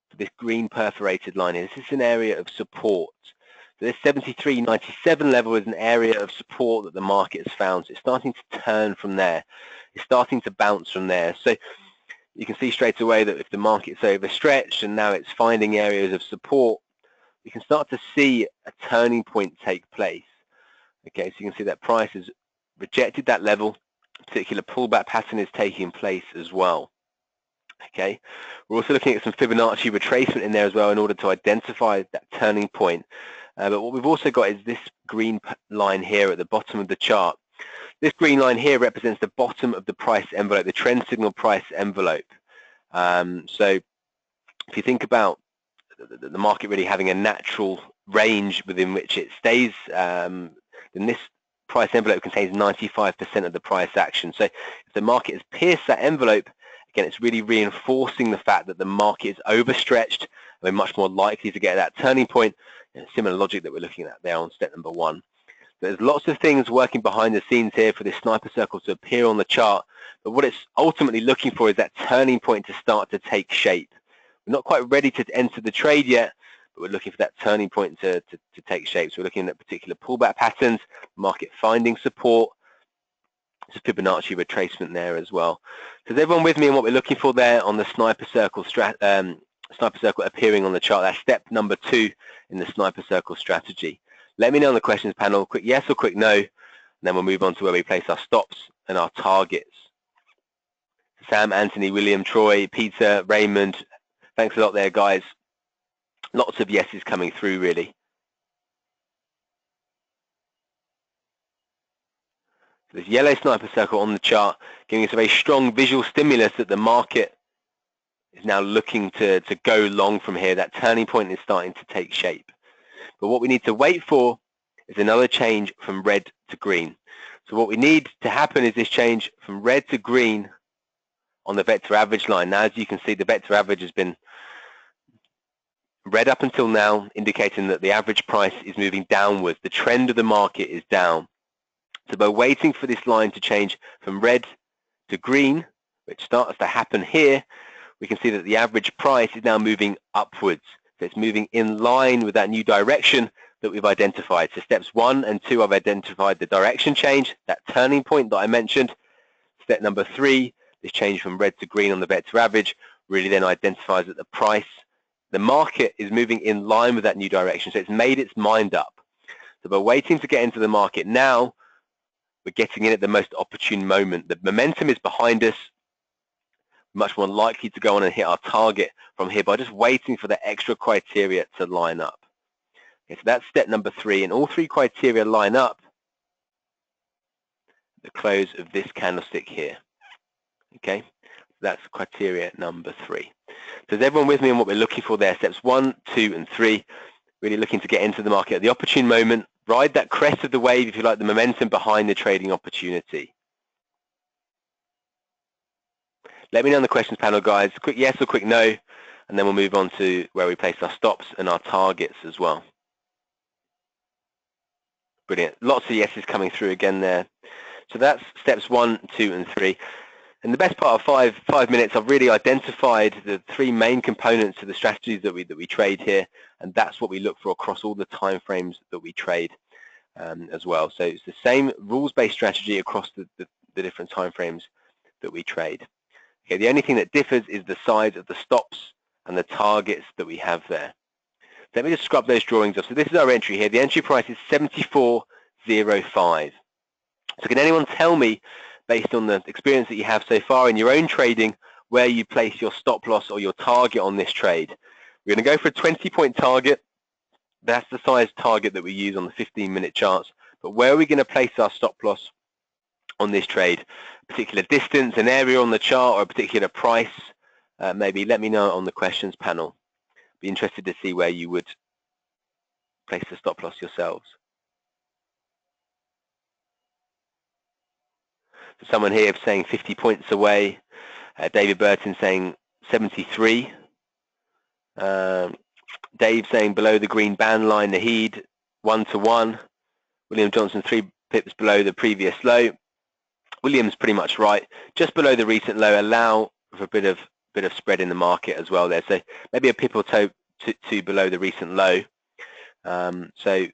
for this green perforated line here. This is an area of support. So this 73.97 level is an area of support that the market has found. So it's starting to turn from there. It's starting to bounce from there. So you can see straight away that if the market's overstretched and now it's finding areas of support, we can start to see a turning point take place. Okay, so you can see that price has rejected that level. A particular pullback pattern is taking place as well. Okay, we're also looking at some Fibonacci retracement in there as well in order to identify that turning point. But what we've also got is this green line here at the bottom of the chart. This green line here represents the bottom of the price envelope, the trend signal price envelope. So if you think about the market really having a natural range within which it stays, then this price envelope contains 95% of the price action. So if the market has pierced that envelope, again, it's really reinforcing the fact that the market is overstretched, and we're much more likely to get that turning point. Similar logic that we're looking at there on step number 1. There's lots of things working behind the scenes here for this sniper circle to appear on the chart, but what it's ultimately looking for is that turning point to start to take shape. We're not quite ready to enter the trade yet, but we're looking for that turning point to take shape. So we're looking at particular pullback patterns, market finding support. There's a Fibonacci retracement there as well. So is everyone with me on what we're looking for there on the sniper circle appearing on the chart? That's step number 2 in the sniper circle strategy. Let me know on the questions panel, quick yes or quick no, and then we'll move on to where we place our stops and our targets. Sam, Anthony, William, Troy, Peter, Raymond, thanks a lot there, guys. Lots of yeses coming through, really. So this yellow sniper circle on the chart giving us a very strong visual stimulus that the market is now looking to go long from here. That turning point is starting to take shape. But what we need to wait for is another change from red to green. So what we need to happen is this change from red to green on the vector average line. Now, as you can see, the vector average has been red up until now, indicating that the average price is moving downwards. The trend of the market is down. So by waiting for this line to change from red to green, which starts to happen here, we can see that the average price is now moving upwards. So it's moving in line with that new direction that we've identified. So steps 1 and 2, I've identified the direction change, that turning point that I mentioned. Step number 3, this change from red to green on the vector average, really then identifies that the price, the market is moving in line with that new direction. So it's made its mind up. So by waiting to get into the market now, we're getting in at the most opportune moment. The momentum is behind us. Much more likely to go on and hit our target from here by just waiting for the extra criteria to line up. Okay, so that's step number 3, and all 3 criteria line up at the close of this candlestick here. Okay, that's criteria number 3. So is everyone with me on what we're looking for there? Steps 1, 2, and 3. Really looking to get into the market at the opportune moment, ride that crest of the wave, if you like, the momentum behind the trading opportunity. Let me know on the questions panel, guys. Quick yes or quick no, and then we'll move on to where we place our stops and our targets as well. Brilliant. Lots of yeses coming through again there. So that's steps 1, 2, and 3. In the best part of five minutes, I've really identified the 3 main components to the strategies that we trade here, and that's what we look for across all the time frames that we trade as well. So it's the same rules-based strategy across the different time frames that we trade. Okay, the only thing that differs is the size of the stops and the targets that we have there. So let me just scrub those drawings off. So this is our entry here. The entry price is 74.05. So can anyone tell me, based on the experience that you have so far in your own trading, where you place your stop loss or your target on this trade? We're going to go for a 20-point target. That's the size target that we use on the 15-minute charts. But where are we going to place our stop loss on this trade? A particular distance, an area on the chart, or a particular price? Maybe let me know on the questions panel. Be interested to see where you would place the stop loss yourselves. So someone here saying 50 points away. David Burton saying 73. Dave saying below the green band line, Naheed 1-to-1. William Johnson 3 pips below the previous low. William's pretty much right, just below the recent low. Allow for a bit of spread in the market as well there. So maybe a pip or two below the recent low. So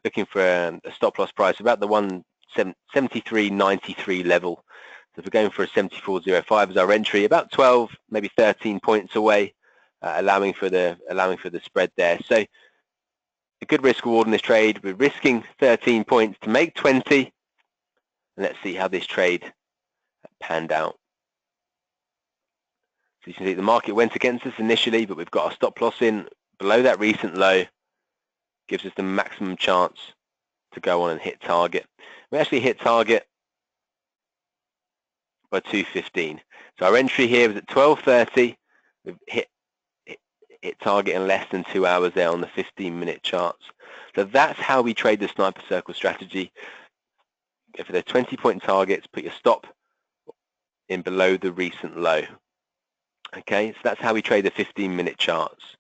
looking for a stop loss price about the 173.93 level. So if we're going for a 74.05 as our entry, about 12, maybe 13 points away, allowing for the spread there. So a good risk reward in this trade. We're risking 13 points to make 20, and let's see how this trade panned out. So you can see the market went against us initially, but we've got our stop loss in below that recent low. Gives us the maximum chance to go on and hit target. We actually hit target by 2:15. So our entry here was at 12:30. We've hit target in less than 2 hours there on the 15-minute charts. So that's how we trade the sniper circle strategy. Go for the 20-point targets, put your stop in below the recent low. Okay, so that's how we trade the 15-minute charts.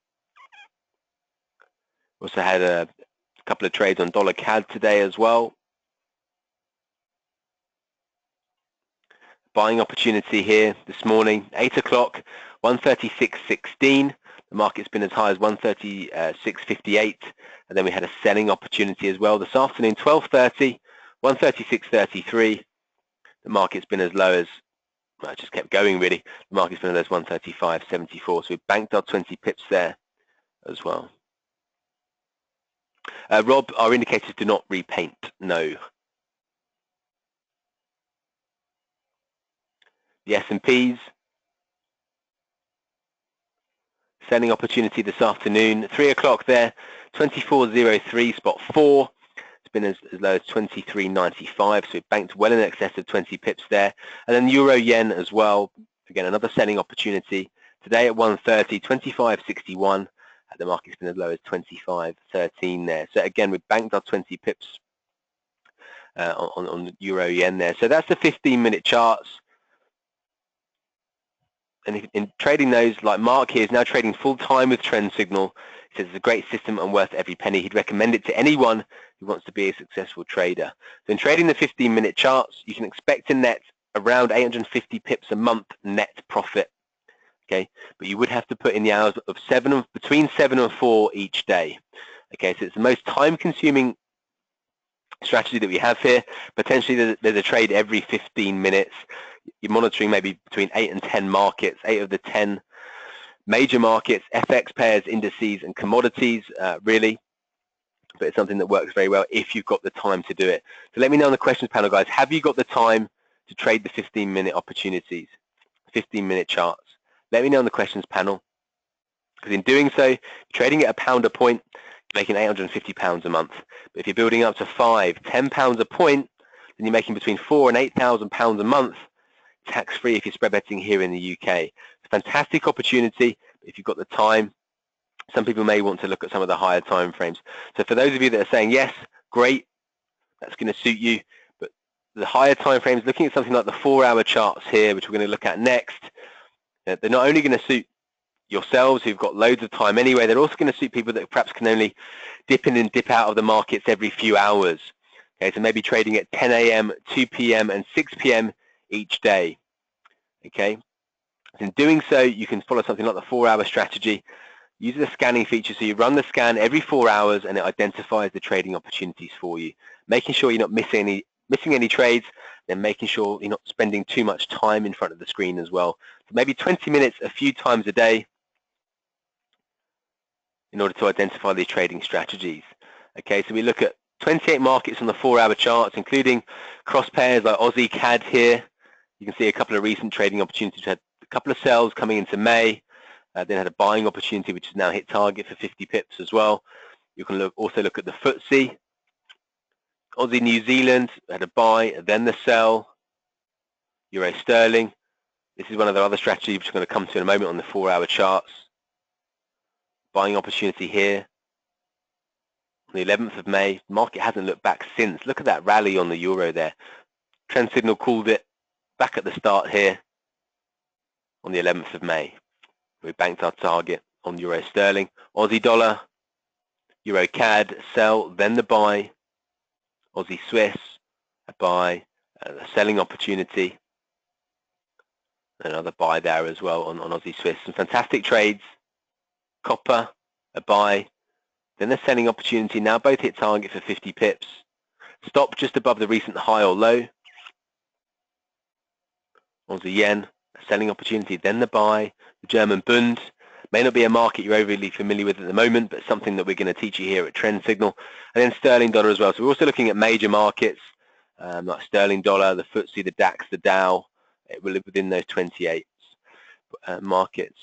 Also had a couple of trades on dollar CAD today as well. Buying opportunity here this morning, 8 o'clock, 136.16. The market's been as high as 136.58, and then we had a selling opportunity as well this afternoon, 12:30, 136.33. The market's been as low as, well, it just kept going really. The market's been as low as 135.74, so we banked our 20 pips there as well. Rob, our indicators do not repaint, no. The S&Ps, selling opportunity this afternoon, 3 o'clock there, 24.03, spot 4. It's been as low as 23.95, so we banked well in excess of 20 pips there. And then Euro Yen as well, again another selling opportunity. Today at 1:30, 25.61. The market's been as low as 25.13 there. So again, we banked our 20 pips on Euro Yen there. So that's the 15-minute charts. And in trading those, like Mark here is now trading full time with Trend Signal. He says it's a great system and worth every penny. He'd recommend it to anyone who wants to be a successful trader. So in trading the 15-minute charts, you can expect to net around 850 pips a month net profit. Okay, but you would have to put in the hours of between 7 and 4 each day. Okay, so it's the most time-consuming strategy that we have here. Potentially there's a trade every 15 minutes. You're monitoring maybe between 8 and 10 markets, 8 of the 10 major markets, FX pairs, indices, and commodities, really. But it's something that works very well if you've got the time to do it. So let me know in the questions panel, guys. Have you got the time to trade the 15-minute opportunities, 15-minute charts? Let me know in the questions panel. Because in doing so, trading at £1 a point, you're making £850 a month. But if you're building up to £5–10 a point, then you're making between £4,000 and £8,000 a month, tax-free if you're spread betting here in the UK. It's a fantastic opportunity if you've got the time. Some people may want to look at some of the higher time frames. So for those of you that are saying, yes, great, that's going to suit you, but the higher time frames, looking at something like the 4-hour charts here, which we're going to look at next, they're not only going to suit yourselves who've got loads of time anyway, they're also going to suit people that perhaps can only dip in and dip out of the markets every few hours. Okay, so maybe trading at 10 a.m., 2 p.m. and 6 p.m. each day. Okay, in doing so, you can follow something like the 4-hour strategy. Use the scanning feature, so you run the scan every 4 hours and it identifies the trading opportunities for you, making sure you're not missing any trades, then making sure you're not spending too much time in front of the screen as well. So maybe 20 minutes a few times a day in order to identify these trading strategies. Okay, so we look at 28 markets on the 4-hour charts, including cross pairs like Aussie CAD here. You can see a couple of recent trading opportunities. We had a couple of sells coming into May, then had a buying opportunity which has now hit target for 50 pips as well. You can also look at the FTSE. Aussie New Zealand had a buy, then the sell. Euro sterling. This is one of the other strategies which we're going to come to in a moment on the 4-hour charts. Buying opportunity here on the 11th of May. The market hasn't looked back since. Look at that rally on the euro there. Trend Signal called it back at the start here on the 11th of May. We banked our target on euro sterling. Aussie dollar, euro CAD, sell, then the buy. Aussie Swiss, a buy, a selling opportunity. Another buy there as well on Aussie Swiss. Some fantastic trades. Copper, a buy, then the selling opportunity. Now both hit target for 50 pips. Stop just above the recent high or low. Aussie yen, a selling opportunity, then the buy. The German Bund may not be a market you're overly familiar with at the moment, but something that we're going to teach you here at Trend Signal. And then sterling dollar as well. So we're also looking at major markets like sterling dollar, the FTSE, the DAX, the Dow. It will live within those 28 markets.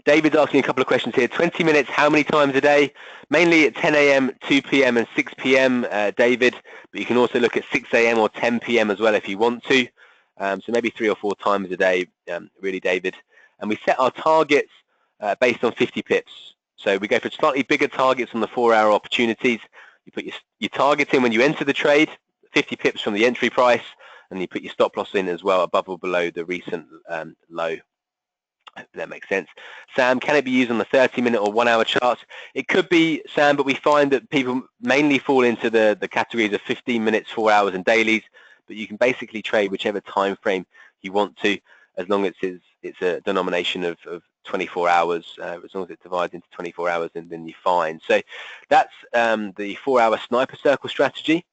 David's asking a couple of questions here. 20 minutes, how many times a day? Mainly at 10 a.m., 2 p.m. and 6 p.m., David, but you can also look at 6 a.m. or 10 p.m. as well if you want to. So maybe 3 or 4 times a day, really, David. And we set our targets based on 50 pips. So we go for slightly bigger targets on the 4-hour opportunities. You put your target in when you enter the trade, 50 pips from the entry price, and you put your stop loss in as well, above or below the recent low. If that makes sense. Sam, can it be used on the 30-minute or 1-hour charts? It could be, Sam, but we find that people mainly fall into the categories of 15 minutes, 4 hours, and dailies. But you can basically trade whichever time frame you want to, as long as it's a denomination of 24 hours. As long as it divides into 24 hours, then you're fine. So that's the 4-hour sniper circle strategy.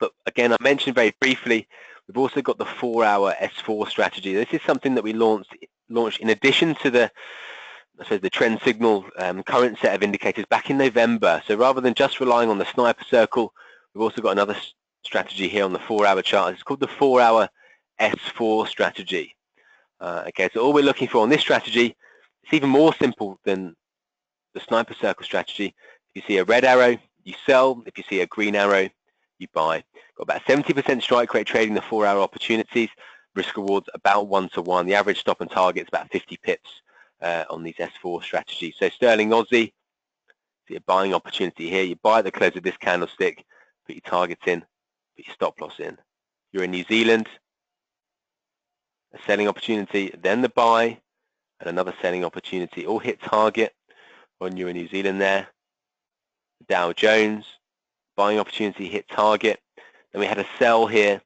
But again, I mentioned very briefly, we've also got the 4-hour S4 strategy. This is something that we launched in addition to the Trend Signal current set of indicators back in November. So rather than just relying on the sniper circle, we've also got another strategy here on the 4-hour chart. It's called the 4-hour S4 strategy. Okay, so all we're looking for on this strategy, it's even more simple than the sniper circle strategy. If you see a red arrow, you sell. If you see a green arrow, you buy. Got about 70% strike rate trading the 4-hour opportunities. Risk rewards about 1-to-1. The average stop and target is about 50 pips on these S4 strategies. So sterling Aussie, see a buying opportunity here. You buy at the close of this candlestick, put your targets in, put your stop loss in. You're in New Zealand, a selling opportunity, then the buy, and another selling opportunity. All hit target when you're in New Zealand there. Dow Jones, buying opportunity, hit target. Then we had a sell here.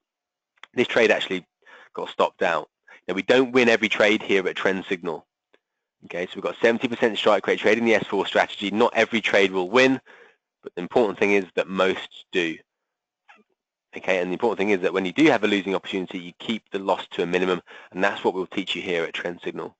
This trade actually got stopped out. Now we don't win every trade here at Trend Signal. Okay, so we've got 70% strike rate trading the S4 strategy. Not every trade will win, but the important thing is that most do. Okay, and the important thing is that when you do have a losing opportunity, you keep the loss to a minimum, and that's what we'll teach you here at Trend Signal.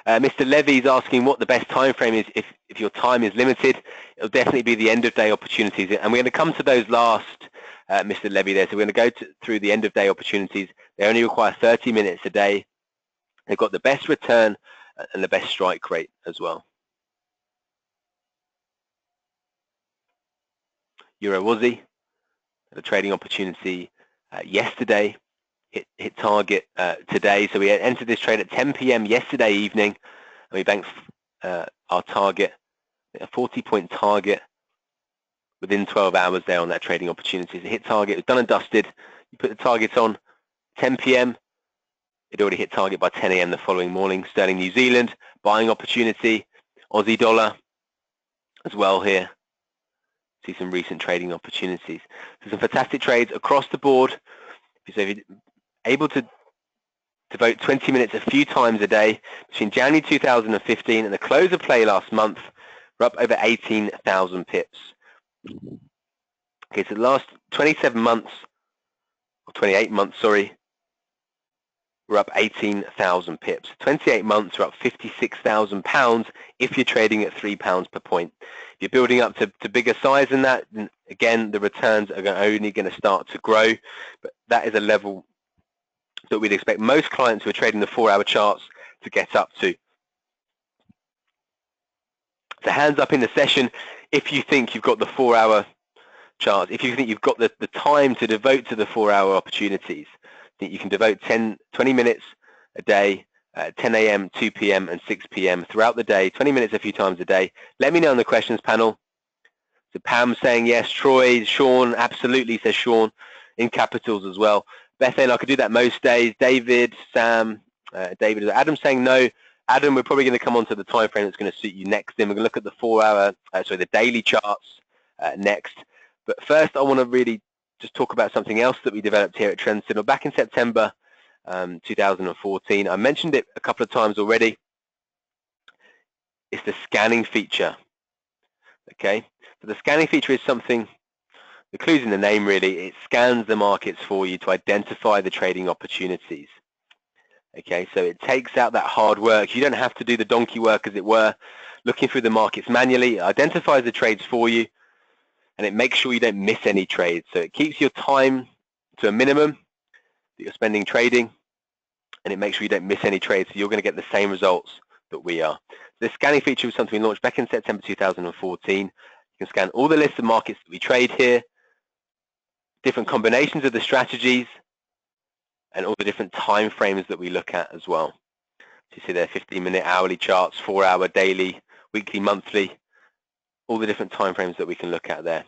Mr. Levy is asking what the best time frame is if your time is limited. It'll definitely be the end of day opportunities, and we're going to come to those last, Mr. Levy there. So we're going to go through the end of day opportunities. They only require 30 minutes a day. They've got the best return and the best strike rate as well. Euro Aussie, the trading opportunity yesterday. Hit target today. So we entered this trade at 10 p.m. yesterday evening, and we banked our target, a 40-point target within 12 hours there on that trading opportunity. So hit target, it was done and dusted. You put the target on 10 p.m. It already hit target by 10 a.m. the following morning. Sterling New Zealand, buying opportunity. Aussie dollar as well here. See some recent trading opportunities. So some fantastic trades across the board. So if you're able to devote 20 minutes a few times a day between January 2015 and the close of play last month, we're up over 18,000 pips. Okay, so the last 27 months, or 28 months, sorry, we're up 18,000 pips. 28 months, we're up £56,000 if you're trading at £3 per point. If you're building up to bigger size than that, then again, the returns are only going to start to grow, but that is a level that we'd expect most clients who are trading the 4-hour charts to get up to. So hands up in the session if you think you've got the 4-hour charts, if you think you've got the time to devote to the 4-hour opportunities, that you can devote 20 minutes a day, 10 a.m., 2 p.m. and 6 p.m. throughout the day, 20 minutes a few times a day. Let me know in the questions panel. So Pam saying yes, Troy, Sean, absolutely, says Sean, in capitals as well. Bethan, I could do that most days. David, Sam, David, Adam saying no. Adam, we're probably going to come on to the time frame that's going to suit you next. Then we're going to look at the 4-hour, the daily charts next. But first, I want to really just talk about something else that we developed here at Trend Signal. Back in September, 2014. I mentioned it a couple of times already. It's the scanning feature. Okay, so the scanning feature is something, the clue's in the name really, it scans the markets for you to identify the trading opportunities. Okay, so it takes out that hard work. You don't have to do the donkey work, as it were, looking through the markets manually. It identifies the trades for you, and it makes sure you don't miss any trades. So it keeps your time to a minimum that you're spending trading, and it makes sure you don't miss any trades, so you're going to get the same results that we are. This scanning feature was something we launched back in September 2014. You can scan all the lists of markets that we trade here, different combinations of the strategies, and all the different time frames that we look at as well. So you see there 15-minute hourly charts, 4-hour daily, weekly, monthly, all the different time frames that we can look at there.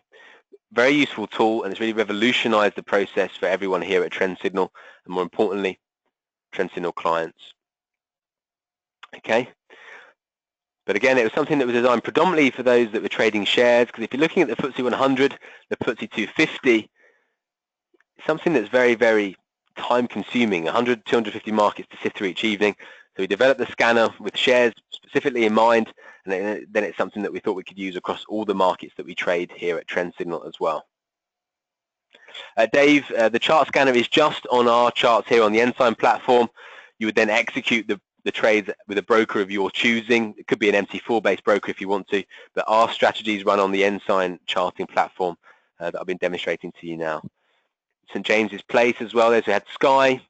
Very useful tool, and it's really revolutionized the process for everyone here at Trend Signal, and more importantly, Trend Signal clients. Okay, but again, it was something that was designed predominantly for those that were trading shares, because if you're looking at the FTSE 100, the FTSE 250, something that's very, very time consuming, 100, 250 markets to sift through each evening. So we developed the scanner with shares specifically in mind, and then it's something that we thought we could use across all the markets that we trade here at Trend Signal as well. Dave, the chart scanner is just on our charts here on the Ensign platform. You would then execute the trades with a broker of your choosing. It could be an MT4 based broker if you want to, but our strategies run on the Ensign charting platform that I've been demonstrating to you now. St James's Place as well, there's we had Sky,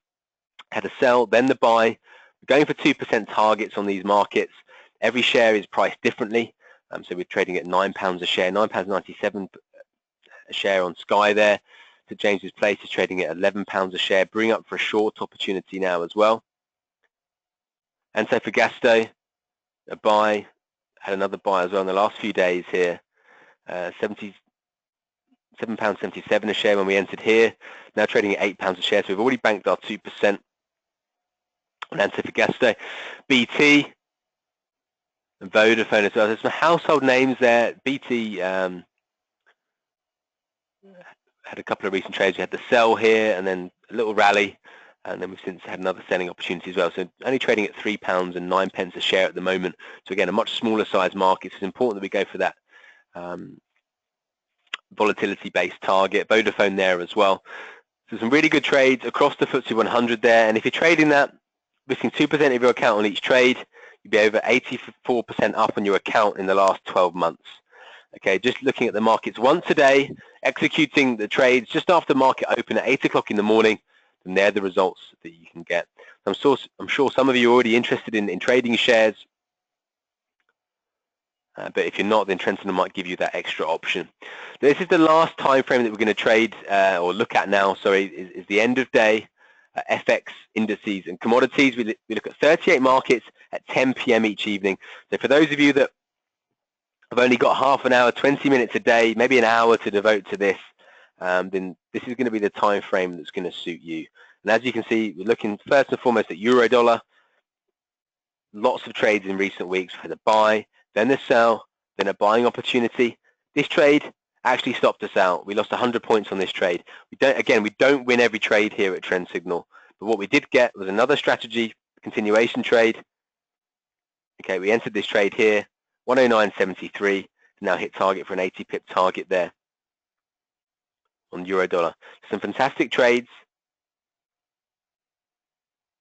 had a sell, then the buy. We're going for 2% targets on these markets. Every share is priced differently, so we're trading at £9 a share, £9.97 a share on Sky there. St James's Place is trading at £11 a share, bring up for a short opportunity now as well. Antofagasta, a buy, had another buy as well in the last few days here, £7.77 a share when we entered here, now trading at £8 a share, so we've already banked our 2% on Antofagasta. BT and Vodafone as well. There's some household names there. BT had a couple of recent trades. We had the sell here and then a little rally, and then we've since had another selling opportunity as well. So only trading at £3.09 a share at the moment. So again, a much smaller size market. It's important that we go for that volatility-based target. Vodafone there as well. So some really good trades across the FTSE 100 there. And if you're trading that, risking 2% of your account on each trade, you'd be over 84% up on your account in the last 12 months. Okay, just looking at the markets once a day, executing the trades just after market open at 8 o'clock in the morning, and they're the results that you can get. I'm sure some of you are already interested in trading shares, but if you're not, then Trend Signal might give you that extra option. This is the last time frame that we're going to trade or look at now. Sorry, is the end of day FX indices and commodities. We look at 38 markets at 10 p.m. each evening. So for those of you that have only got half an hour, 20 minutes a day, maybe an hour to devote to this, then this is going to be the time frame that's going to suit you. And as you can see, we're looking first and foremost at euro dollar. Lots of trades in recent weeks. We had a buy, then the sell, then a buying opportunity. This trade actually stopped us out. We lost 100 points on this trade. We don't win every trade here at Trend Signal, but what we did get was another strategy continuation trade. Okay, we entered this trade here, 109.73, now hit target for an 80 pip target there on euro dollar. Some fantastic trades.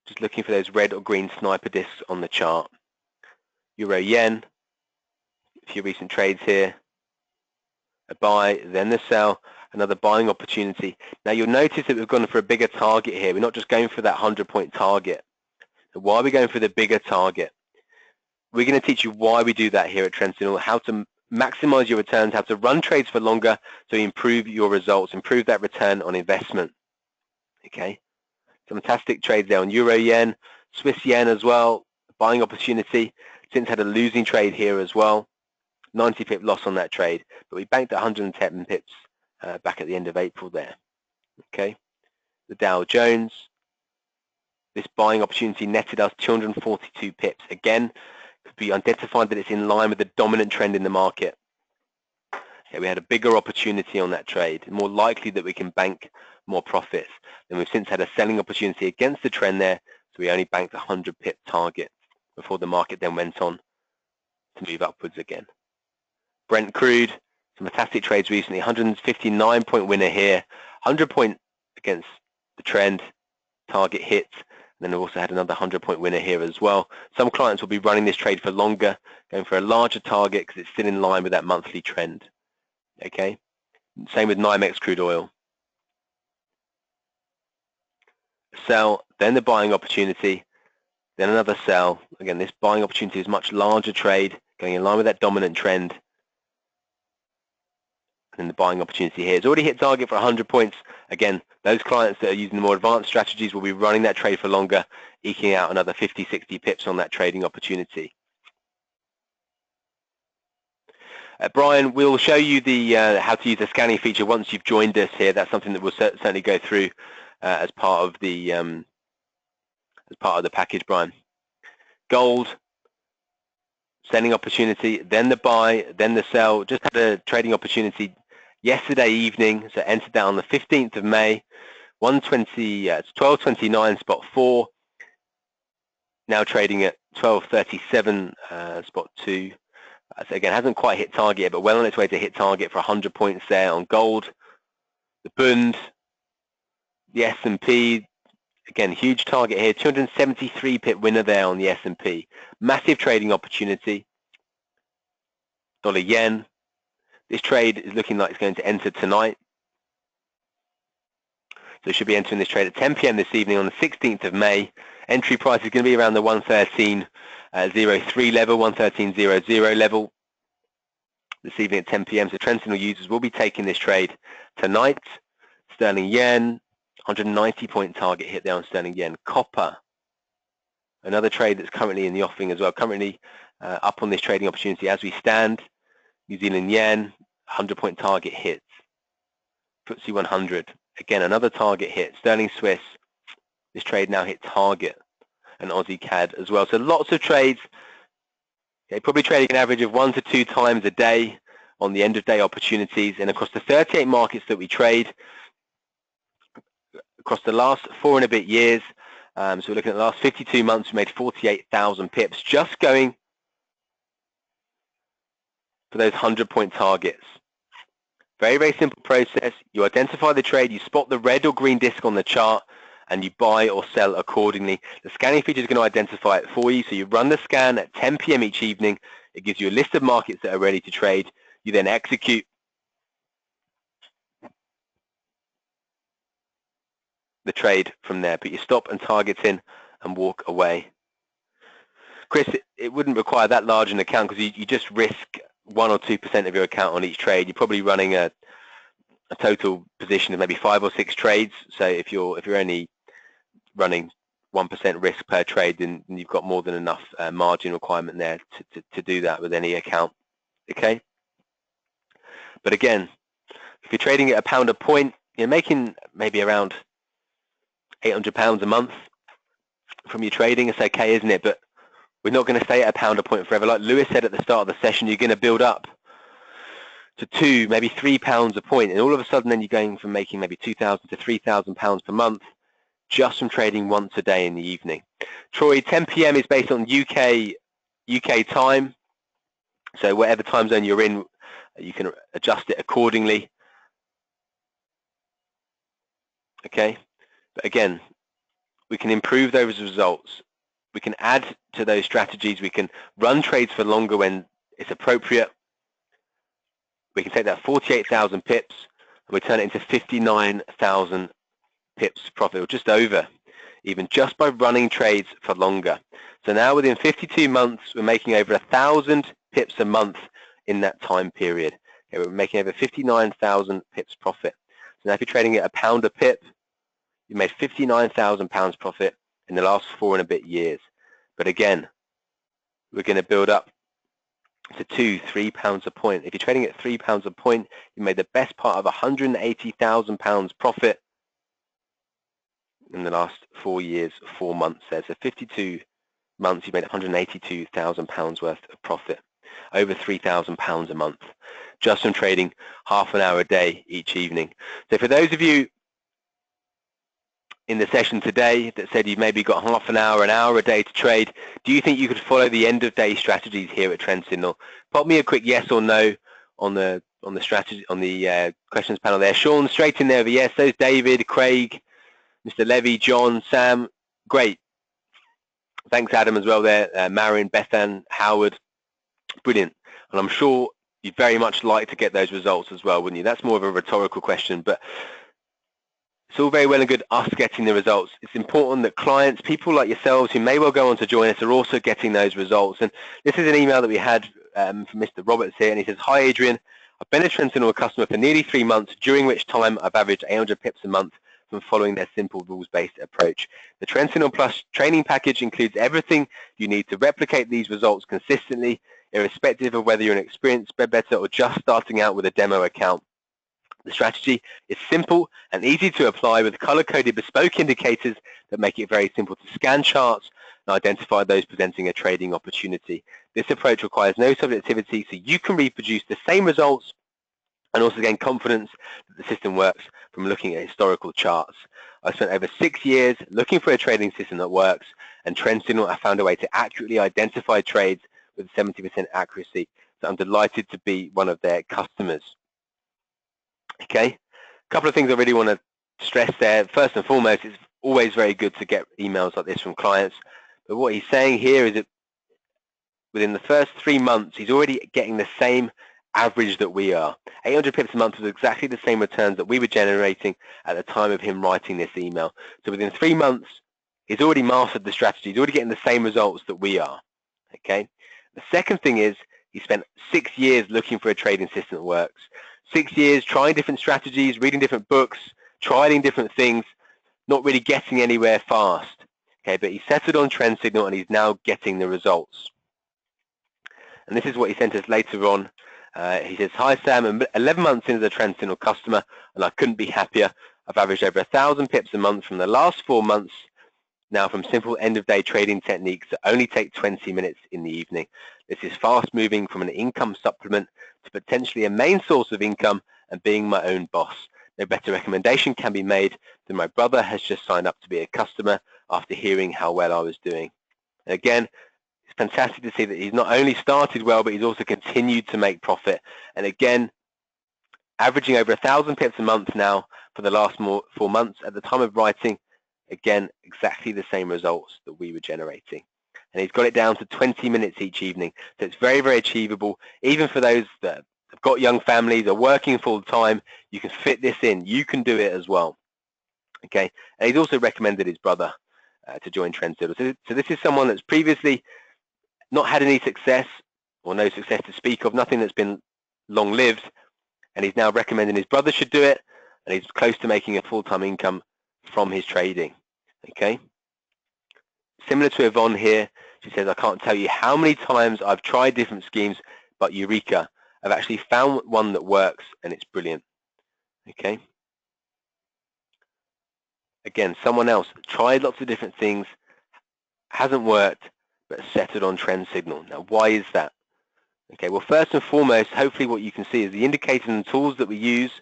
Just looking for those red or green sniper discs on the chart. Euro yen, a few recent trades here. A buy, then the sell, another buying opportunity. Now you'll notice that we've gone for a bigger target here. We're not just going for that 100-point target. So why are we going for the bigger target? We're going to teach you why we do that here at Trend Signal, how to maximize your returns, how to run trades for longer so you improve your results, improve that return on investment. Okay, fantastic trades there on euro yen, Swiss yen as well, buying opportunity. Since had a losing trade here as well. 90 pip loss on that trade, but we banked 110 pips back at the end of April there. Okay, the Dow Jones, this buying opportunity netted us 242 pips. Again, could be identified that it's in line with the dominant trend in the market. Okay, we had a bigger opportunity on that trade, more likely that we can bank more profits. And we've since had a selling opportunity against the trend there, so we only banked a 100 pip target before the market then went on to move upwards again. Brent crude, some fantastic trades recently, 159 point winner here, 100 point against the trend, target hit, and then we've also had another 100 point winner here as well. Some clients will be running this trade for longer, going for a larger target because it's still in line with that monthly trend. Okay, same with NYMEX crude oil. Sell, then the buying opportunity, then another sell. Again, this buying opportunity is much larger trade, going in line with that dominant trend. And then the buying opportunity here. It's already hit target for 100 points. Again, those clients that are using the more advanced strategies will be running that trade for longer, eking out another 50, 60 pips on that trading opportunity. Brian, we'll show you the how to use the scanning feature once you've joined us here. That's something that we'll certainly go through as part of the package, Brian. Gold, selling opportunity, then the buy, then the sell. Just had a trading opportunity yesterday evening, so entered that on the 15th of May, 12.29 spot 4. Now trading at 12.37 spot 2. So again, hasn't quite hit target yet, but well on its way to hit target for 100 points there on gold. The Bund, the S&P, again, huge target here, 273 pip winner there on the S&P. Massive trading opportunity. Dollar yen. This trade is looking like it's going to enter tonight. So should be entering this trade at 10 p.m. this evening on the 16th of May. Entry price is going to be around the 113.03 level, 113.00 level this evening at 10 p.m. So Trend Signal users will be taking this trade tonight. Sterling yen, 190 point target hit there on sterling yen. Copper, another trade that's currently in the offing as well, currently up on this trading opportunity as we stand. New Zealand yen, 100 point target hit. FTSE 100, again another target hit. Sterling Swiss, this trade now hit target. And Aussie CAD as well. So lots of trades. Okay, probably trading an average of 1 to 2 times a day on the end of day opportunities. And across the 38 markets that we trade, across the last 4 and a bit years, so we're looking at the last 52 months, we made 48,000 pips just going for those 100 point targets. Very, very simple process. You identify the trade, you spot the red or green disc on the chart, and you buy or sell accordingly. The scanning feature is going to identify it for you. So you run the scan at 10 p.m. each evening. It gives you a list of markets that are ready to trade. You then execute the trade from there. Put your stop and targets in and walk away. Chris, it wouldn't require that large an account because you just risk 1 or 2% of your account on each trade. You're probably running a total position of maybe 5 or 6 trades. So if you're only running 1% risk per trade, then you've got more than enough margin requirement there to do that with any account. Okay. But again, if you're trading at £1 a point, you're making maybe around £800 a month from your trading. It's okay, isn't it? But we're not going to stay at £1 a point forever. Like Lewis said at the start of the session, you're going to build up to £2, maybe £3 a point, and all of a sudden then you're going from making maybe £2,000 to £3,000 per month just from trading once a day in the evening. Troy, 10 p.m. is based on UK time, so whatever time zone you're in, you can adjust it accordingly. Okay, but again, we can improve those results. We can add to those strategies. We can run trades for longer when it's appropriate. We can take that 48,000 pips and we turn it into 59,000 pips profit, or just over, even just by running trades for longer. So now within 52 months, we're making over 1,000 pips a month in that time period. Okay, we're making over 59,000 pips profit. So now if you're trading at £1 a pip, you made £59,000 profit in the last 4 and a bit years. But again, we're going to build up to £2-3 a point. If you're trading at £3 a point, you made the best part of £180,000 profit in the last 4 years, 4 months there. So 52 months, you made £182,000 worth of profit, over £3,000 a month. just from trading half an hour a day each evening. So for those of you in the session today that said you've maybe got half an hour a day to trade, do you think you could follow the end of day strategies here at Trend Signal? Pop me a quick yes or no on the strategy, on the questions panel there. Sean, straight in there with a yes. Those David, Craig, Mr. Levy, John, Sam, great. Thanks, Adam, as well there. Marion, Bethan, Howard, brilliant. And I'm sure you'd very much like to get those results as well, wouldn't you? That's more of a rhetorical question, but it's all very well and good us getting the results. It's important that clients, people like yourselves who may well go on to join us, are also getting those results. And this is an email that we had from Mr. Roberts here, and he says, "Hi Adrian, I've been a Trend Signal customer for nearly 3 months, during which time I've averaged 800 pips a month from following their simple rules-based approach. The Trend Signal Plus training package includes everything you need to replicate these results consistently, irrespective of whether you're an experienced bedbetter or just starting out with a demo account. The strategy is simple and easy to apply with color-coded bespoke indicators that make it very simple to scan charts and identify those presenting a trading opportunity. This approach requires no subjectivity, so you can reproduce the same results and also gain confidence that the system works from looking at historical charts. I've spent over 6 years looking for a trading system that works, and Trend Signal have found a way to accurately identify trades with 70% accuracy, so I'm delighted to be one of their customers." Okay, a couple of things I really want to stress there. First and foremost, it's always very good to get emails like this from clients, but what he's saying here is that within the first 3 months, he's already getting the same average that we are. 800 pips a month was exactly the same returns that we were generating at the time of him writing this email. So within 3 months, he's already mastered the strategy. He's already getting the same results that we are. Okay. The second thing is he spent 6 years looking for a trading system that works. 6 years trying different strategies, reading different books, trying different things, not really getting anywhere fast. Okay, but he settled on Trend Signal and he's now getting the results. And this is what he sent us later on. He says, "Hi Sam, I'm 11 months into the Trend Signal customer and I couldn't be happier. I've averaged over 1,000 pips a month from the last 4 months now from simple end-of-day trading techniques that only take 20 minutes in the evening. This is fast moving from an income supplement to potentially a main source of income and being my own boss. No better recommendation can be made than my brother has just signed up to be a customer after hearing how well I was doing." And again, it's fantastic to see that he's not only started well, but he's also continued to make profit. And again, averaging over 1,000 pips a month now for the last 4 months. At the time of writing, again, exactly the same results that we were generating. And he's got it down to 20 minutes each evening. So it's very, very achievable. Even for those that have got young families, are working full time, you can fit this in. You can do it as well. Okay. And he's also recommended his brother to join Trend Signal. So this is someone that's previously not had any success or no success to speak of, nothing that's been long-lived, and he's now recommending his brother should do it, and he's close to making a full-time income from his trading. Okay. Similar to Yvonne here, she says, "I can't tell you how many times I've tried different schemes, but eureka, I've actually found one that works and it's brilliant." Okay. Again, someone else tried lots of different things, hasn't worked, but settled on Trend Signal. Now, why is that? Okay, well, first and foremost, hopefully what you can see is the indicators and tools that we use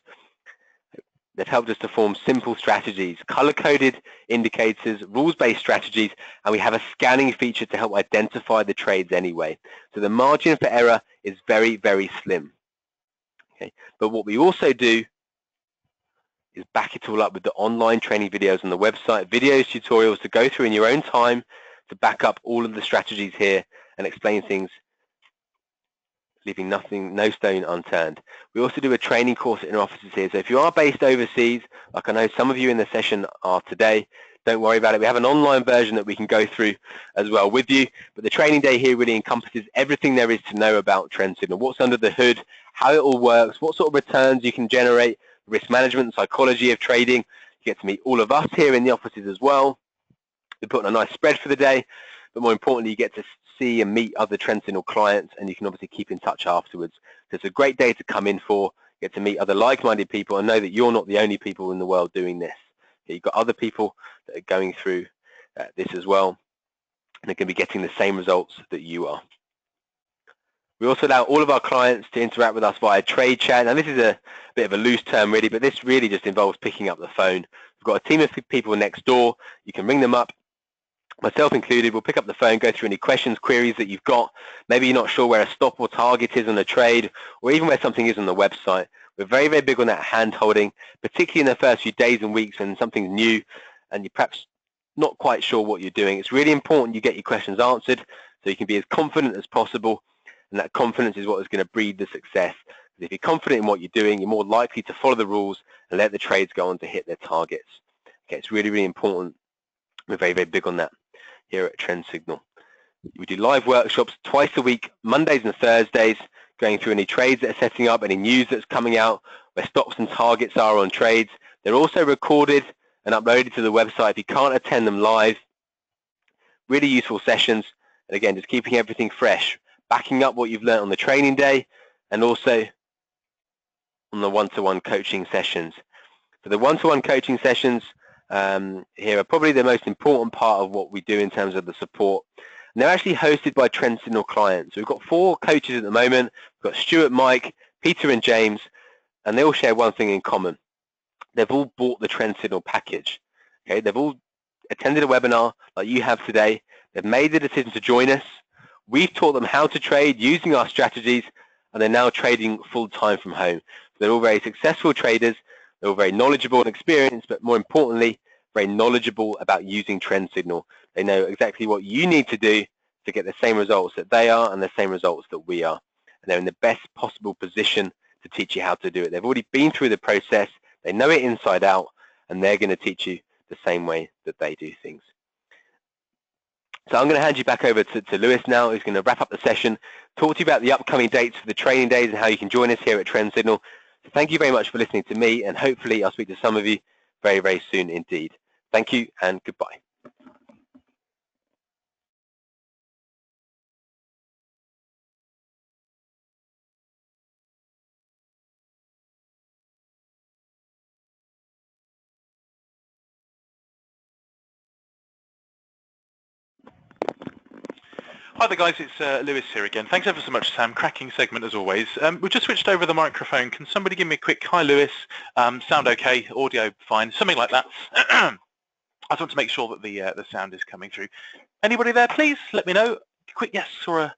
that helped us to form simple strategies, color-coded indicators, rules-based strategies, and we have a scanning feature to help identify the trades anyway. So the margin for error is very, very slim. Okay, but what we also do is back it all up with the online training videos on the website, videos, tutorials to go through in your own time to back up all of the strategies here and explain things, leaving no stone unturned. We also do a training course in our offices here. So if you are based overseas, like I know some of you in the session are today, don't worry about it. We have an online version that we can go through as well with you. But the training day here really encompasses everything there is to know about Trend Signal, what's under the hood, how it all works, what sort of returns you can generate, risk management, psychology of trading. You get to meet all of us here in the offices as well. We put on a nice spread for the day, but more importantly, you get to see and meet other Trend Signal clients, and you can obviously keep in touch afterwards. So it's a great day to come in for, get to meet other like-minded people and know that you're not the only people in the world doing this. You've got other people that are going through this as well, and they're going to be getting the same results that you are. We also allow all of our clients to interact with us via trade chat. Now, this is a bit of a loose term, really, but this really just involves picking up the phone. We've got a team of people next door. You can ring them up, myself included. We'll pick up the phone, go through any questions, queries that you've got. Maybe you're not sure where a stop or target is on a trade, or even where something is on the website. We're very, very big on that hand-holding, particularly in the first few days and weeks when something's new and you're perhaps not quite sure what you're doing. It's really important you get your questions answered so you can be as confident as possible, and that confidence is what is going to breed the success. If you're confident in what you're doing, you're more likely to follow the rules and let the trades go on to hit their targets. Okay, it's really, really important. We're very, very big on that here at Trend Signal. We do live workshops twice a week, Mondays and Thursdays, going through any trades that are setting up, any news that's coming out, where stops and targets are on trades. They're also recorded and uploaded to the website if you can't attend them live. Really useful sessions, and again, just keeping everything fresh, backing up what you've learned on the training day and also on the one-to-one coaching sessions. So the one-to-one coaching sessions here are probably the most important part of what we do in terms of the support. And they're actually hosted by Trend Signal clients. So we've got 4 coaches at the moment. We've got Stuart, Mike, Peter and James, and they all share one thing in common. They've all bought the Trend Signal package. Okay, they've all attended a webinar like you have today. They've made the decision to join us. We've taught them how to trade using our strategies, and they're now trading full-time from home. So they're all very successful traders. They're all very knowledgeable and experienced, but more importantly, very knowledgeable about using Trend Signal. They know exactly what you need to do to get the same results that they are and the same results that we are. And they're in the best possible position to teach you how to do it. They've already been through the process. They know it inside out, and they're going to teach you the same way that they do things. So I'm going to hand you back over to Lewis now, who's going to wrap up the session, talk to you about the upcoming dates for the training days and how you can join us here at Trend Signal. So thank you very much for listening to me, and hopefully I'll speak to some of you very, very soon indeed. Thank you and goodbye. Hi there guys, it's Lewis here again. Thanks ever so much, Sam. Cracking segment as always. We've just switched over the microphone. Can somebody give me a quick hi, Lewis? Sound okay? Audio fine? Something like that. I just want to make sure that the sound is coming through. Anybody there, please let me know. Quick yes or a...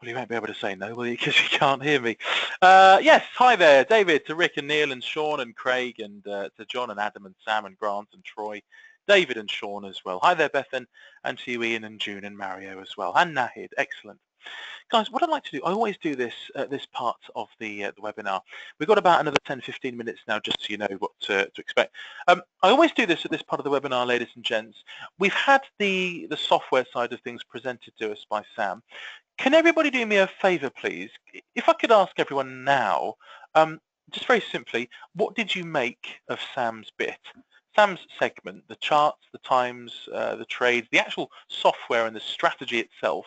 Well, you won't be able to say no, will you? Because you can't hear me. Yes, hi there, David, to Rick and Neil and Sean and Craig and to John and Adam and Sam and Grant and Troy. David and Sean as well. Hi there, Bethan, and to you, Ian and June and Mario as well, and Nahid. Excellent. Guys, what I'd like to do, I always do this this part of the webinar. We've got about another 10-15 minutes now, just so you know what to expect. I always do this at this part of the webinar, ladies and gents. We've had the software side of things presented to us by Sam. Can everybody do me a favour, please? If I could ask everyone now, just very simply, what did you make of Sam's bit? Sam's segment, the charts, the times, the trades, the actual software and the strategy itself.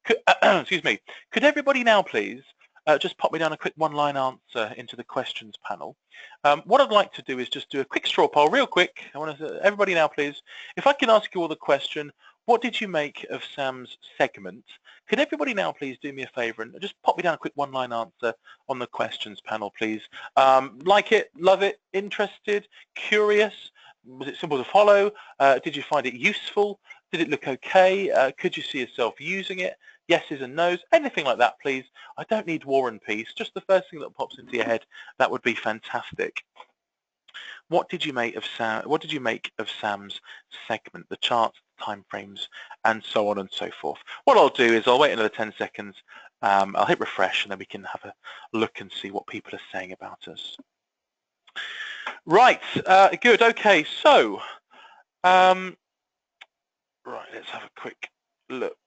Could, excuse me. Could everybody now, please, just pop me down a quick one-line answer into the questions panel? What I'd like to do is just do a quick straw poll, real quick. I want to everybody now, please. If I can ask you all the question, what did you make of Sam's segment? Could everybody now please do me a favour and just pop me down a quick one-line answer on the questions panel, please. Like it, love it, interested, curious? Was it simple to follow? Did you find it useful? Did it look okay? Could you see yourself using it? Yeses and nos, anything like that, please. I don't need war and peace, just the first thing that pops into your head. That would be fantastic. What did you make of Sam's segment, the charts, time frames, and so on and so forth? What I'll do is I'll wait another 10 seconds. I'll hit refresh, and then we can have a look and see what people are saying about us. Right, good. Okay, so right, let's have a quick look.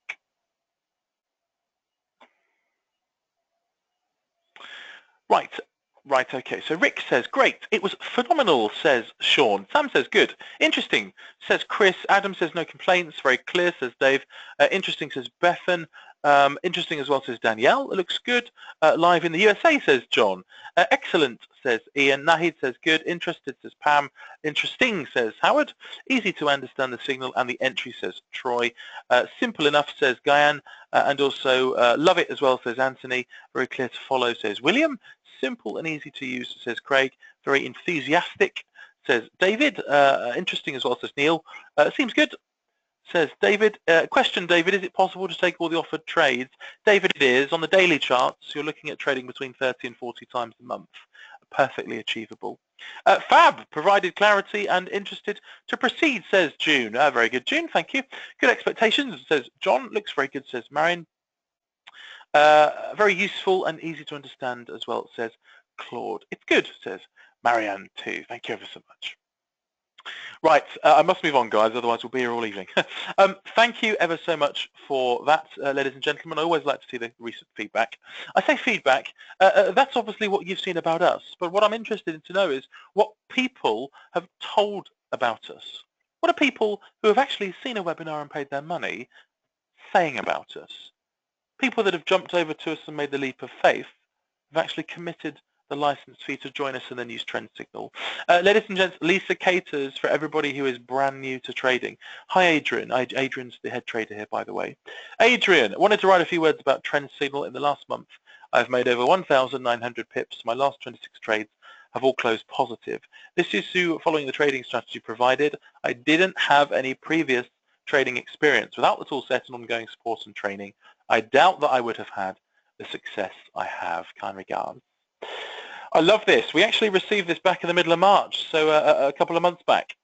Right, okay. So Rick says, great. It was phenomenal, says Sean. Sam says, good. Interesting, says Chris. Adam says, no complaints. Very clear, says Dave. Interesting, says Bethan. Interesting as well, says Danielle. It looks good. Live in the USA, says John. Excellent, says Ian. Nahid says good. Interested, says Pam. Interesting, says Howard. Easy to understand the signal and the entry, says Troy. Simple enough, says Guyan. And also love it as well, says Anthony. Very clear to follow, says William. Simple and easy to use, says Craig. Very enthusiastic, says David. Interesting as well, says Neil. Seems good, says David. Question, David, is it possible to take all the offered trades? David, it is. On the daily charts, you're looking at trading between 30 and 40 times a month. Perfectly achievable. Fab, provided clarity and interested to proceed, says June. Very good, June, thank you. Good expectations, says John. Looks very good, says Marion. Very useful and easy to understand as well, says Claude. It's good, says Marianne too. Thank you ever so much. Right, I must move on, guys, otherwise we'll be here all evening. Thank you ever so much for that, ladies and gentlemen. I always like to see the recent feedback. I say feedback, that's obviously what you've seen about us, but what I'm interested in to know is what people have told about us. What are people who have actually seen a webinar and paid their money saying about us? People that have jumped over to us and made the leap of faith have actually committed the license fee to join us and then use Trend Signal. Ladies and gents, Lisa caters for everybody who is brand new to trading. Hi, Adrian. Adrian's the head trader here, by the way. Adrian, wanted to write a few words about Trend Signal. In the last month, I've made over 1,900 pips. My last 26 trades have all closed positive. This is following the trading strategy provided. I didn't have any previous trading experience. Without the tool set and ongoing support and training, I doubt that I would have had the success I have. Kind regards. I love this. We actually received this back in the middle of March, so a couple of months back.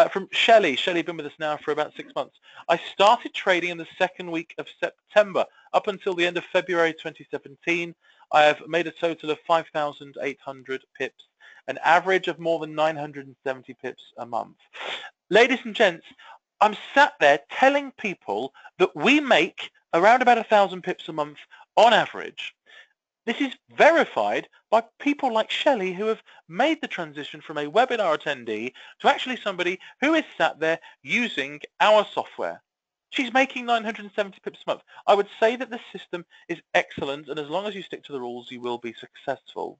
From Shelley. Shelley been with us now for about 6 months. I started trading in the second week of September. Up until the end of February 2017, I have made a total of 5,800 pips, an average of more than 970 pips a month. Ladies and gents, I'm sat there telling people that we make around about 1,000 pips a month on average. This is verified by people like Shelley who have made the transition from a webinar attendee to actually somebody who is sat there using our software. She's making 970 pips a month. I would say that the system is excellent, and as long as you stick to the rules, you will be successful.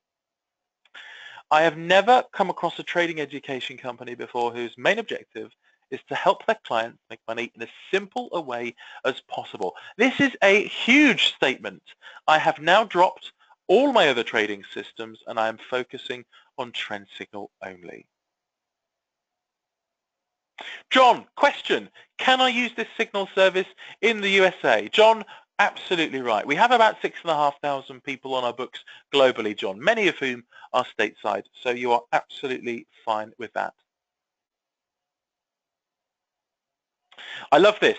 I have never come across a trading education company before whose main objective is to help their clients make money in as simple a way as possible. This is a huge statement. I have now dropped all my other trading systems and I am focusing on Trend Signal only. John, question, can I use this signal service in the USA? John, absolutely right. We have about 6,500 people on our books globally, John, many of whom are stateside, so you are absolutely fine with that. I love this.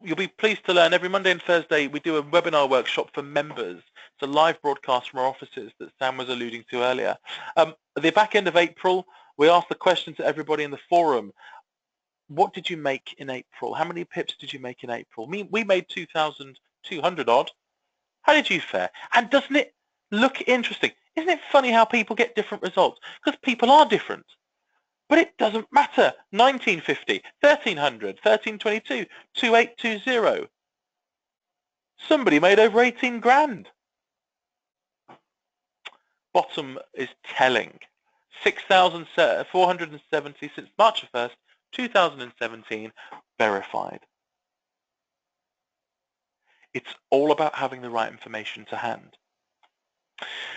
You'll be pleased to learn every Monday and Thursday we do a webinar workshop for members. It's a live broadcast from our offices that Sam was alluding to earlier. At the back end of April, we asked the question to everybody in the forum, what did you make in April? How many pips did you make in April? We made 2,200 odd. How did you fare? And doesn't it look interesting? Isn't it funny how people get different results? Because people are different. But it doesn't matter. 1950, 1300, 1322, 2820. Somebody made over 18 grand. Bottom is telling. 6,470 since March 1st, 2017, verified. It's all about having the right information to hand.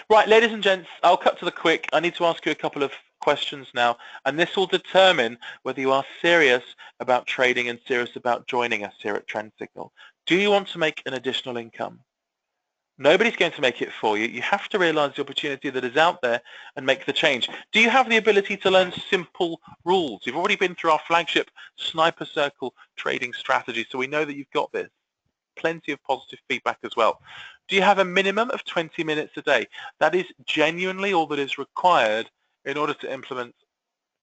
Right, ladies and gents, I'll cut to the quick. I need to ask you a couple of questions now, and this will determine whether you are serious about trading and serious about joining us here at Trend Signal. Do you want to make an additional income? Nobody's going to make it for you. You have to realize the opportunity that is out there and make the change. Do you have the ability to learn simple rules? You've already been through our flagship Sniper Circle trading strategy, so we know that you've got this. Plenty of positive feedback as well. Do you have a minimum of 20 minutes a day? That is genuinely all that is required in order to implement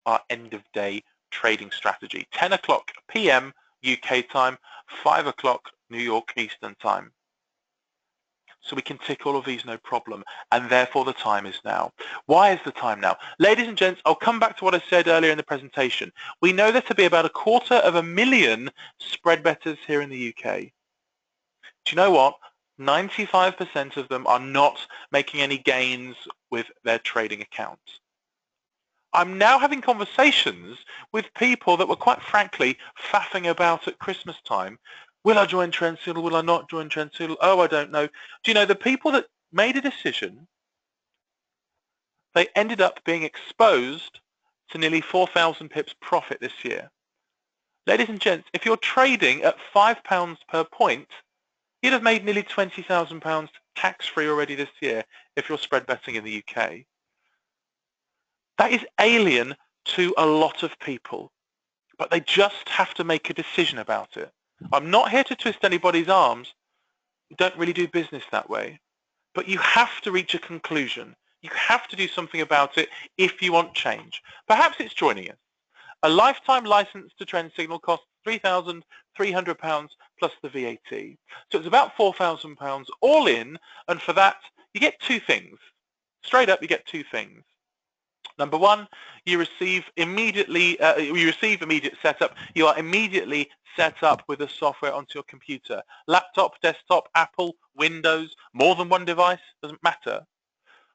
our end-of-day trading strategy. 10 o'clock p.m. UK time, 5 o'clock New York Eastern time. So we can tick all of these no problem, and therefore the time is now. Why is the time now? Ladies and gents, I'll come back to what I said earlier in the presentation. We know there to be about 250,000 spread bettors here in the UK. Do you know what? 95% of them are not making any gains with their trading accounts. I'm now having conversations with people that were quite frankly faffing about at Christmas time. Will I join TrendSignal? Will I not join TrendSignal? Oh, I don't know. Do you know the people that made a decision, they ended up being exposed to nearly 4,000 pips profit this year. Ladies and gents, if you're trading at £5 per point, you'd have made nearly £20,000 tax-free already this year if you're spread betting in the UK. That is alien to a lot of people, but they just have to make a decision about it. I'm not here to twist anybody's arms. We don't really do business that way. But you have to reach a conclusion. You have to do something about it if you want change. Perhaps it's joining us. A lifetime license to TrendSignal costs £3,300 plus the VAT. So it's about £4,000 all in, and for that you get two things. Straight up, you get two things. Number one, you receive immediate setup. You are immediately set up with the software onto your computer. Laptop, desktop, Apple, Windows, more than one device, doesn't matter.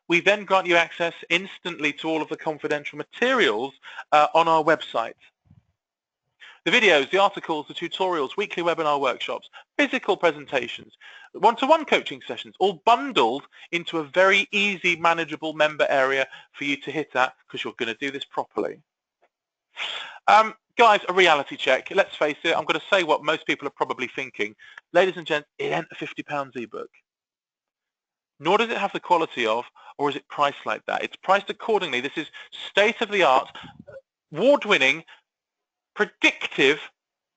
We then grant you access instantly to all of the confidential materials on our website. The videos, the articles, the tutorials, weekly webinar workshops, physical presentations, one-to-one coaching sessions, all bundled into a very easy, manageable member area for you to hit at because you're going to do this properly. Guys, a reality check. Let's face it, I'm going to say what most people are probably thinking. Ladies and gents, it ain't a £50 ebook. Nor does it have the quality of, or is it priced like that? It's priced accordingly. This is state-of-the-art, award-winning, predictive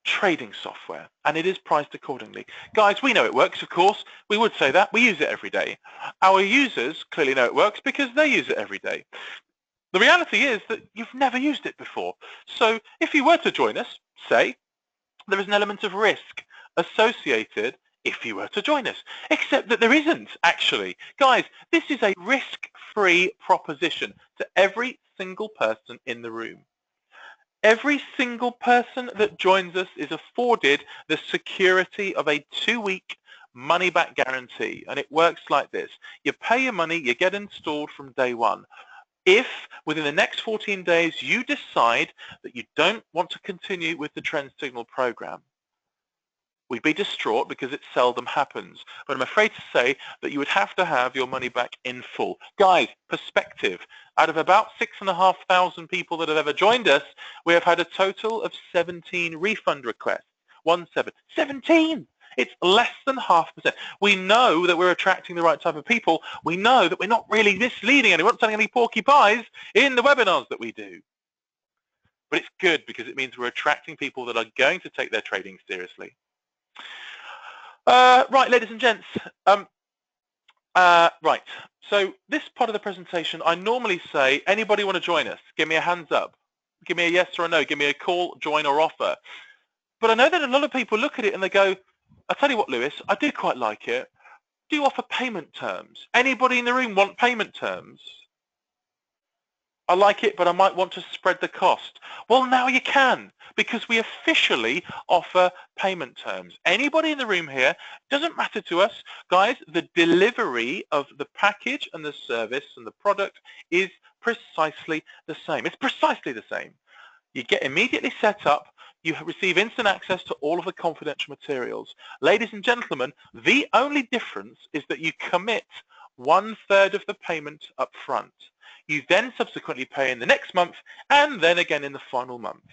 trading software, and it is priced accordingly. Guys, we know it works, of course. We would say that. We use it every day. Our users clearly know it works because they use it every day. The reality is that you've never used it before. So if you were to join us, say, there is an element of risk associated if you were to join us, except that there isn't, actually. Guys, this is a risk-free proposition to every single person in the room. Every single person that joins us is afforded the security of a 2-week money-back guarantee, and it works like this. You pay your money, you get installed from day one. If within the next 14 days you decide that you don't want to continue with the TrendSignal program, we'd be distraught because it seldom happens. But I'm afraid to say that you would have to have your money back in full. Guys, perspective. Out of about 6,500 people that have ever joined us, we have had a total of 17 refund requests. 17! It's less than 0.5%. We know that we're attracting the right type of people. We know that we're not really misleading anyone, not selling any porky pies in the webinars that we do. But it's good because it means we're attracting people that are going to take their trading seriously. Right, ladies and gents. Right, so this part of the presentation, I normally say, anybody want to join us? Give me a hands up. Give me a yes or a no. Give me a call, join or offer. But I know that a lot of people look at it and they go, I'll tell you what, Lewis, I do quite like it. Do you offer payment terms? Anybody in the room want payment terms? I like it, but I might want to spread the cost. Well, now you can, because we officially offer payment terms. Anybody in the room here, doesn't matter to us, guys, the delivery of the package and the service and the product is precisely the same. It's precisely the same. You get immediately set up, you receive instant access to all of the confidential materials. Ladies and gentlemen, the only difference is that you commit 1/3 of the payment up front. You then subsequently pay in the next month and then again in the final month.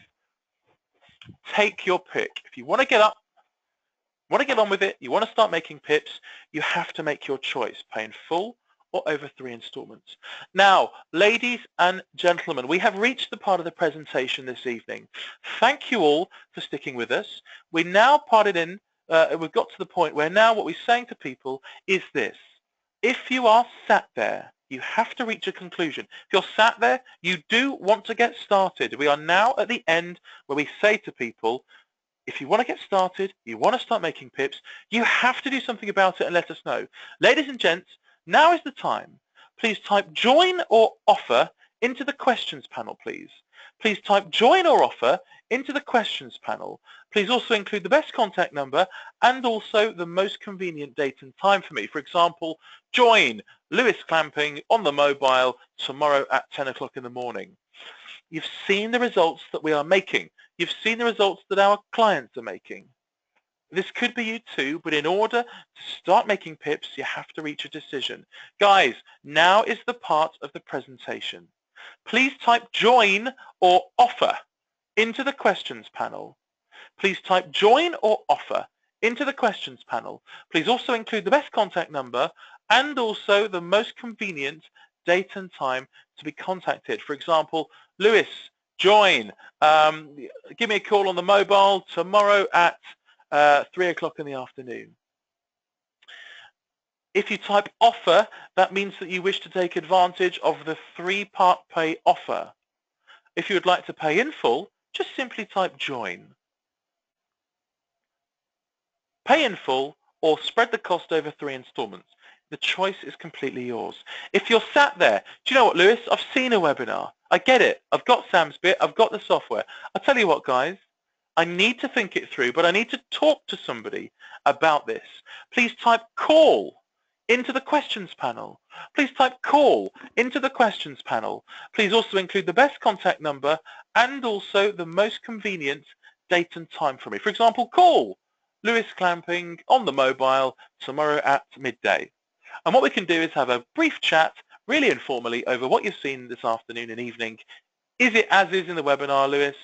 Take your pick. If you want to get on with it, you want to start making pips, you have to make your choice, pay in full or over 3 installments. Now, ladies and gentlemen, we have reached the part of the presentation this evening. Thank you all for sticking with us. We now parted in, we've got to the point where now what we're saying to people is this. If you are sat there, you have to reach a conclusion. If you're sat there, you do want to get started. We are now at the end where we say to people, if you want to get started, you want to start making pips, you have to do something about it and let us know. Ladies and gents, now is the time. Please type join or offer into the questions panel, please. Please type join or offer into the questions panel. Please also include the best contact number and also the most convenient date and time for me. For example, join Lewis Clamping on the mobile tomorrow at 10 o'clock in the morning. You've seen the results that we are making. You've seen the results that our clients are making. This could be you too, but in order to start making pips, you have to reach a decision. Guys, now is the part of the presentation. Please type join or offer into the questions panel. Please type join or offer into the questions panel. Please also include the best contact number and also the most convenient date and time to be contacted. For example, Lewis, join. Give me a call on the mobile tomorrow at 3 o'clock in the afternoon. If you type offer, that means that you wish to take advantage of the 3-part pay offer. If you would like to pay in full, just simply type join. Pay in full or spread the cost over 3 installments. The choice is completely yours. If you're sat there, do you know what, Lewis? I've seen a webinar. I get it. I've got Sam's bit. I've got the software. I'll tell you what, guys. I need to think it through, but I need to talk to somebody about this. Please type call into the questions panel. Please type call into the questions panel. Please also include the best contact number and also the most convenient date and time for me. For example, call Lewis Clamping on the mobile tomorrow at midday. And what we can do is have a brief chat, really informally, over what you've seen this afternoon and evening. Is it as is in the webinar, Lewis?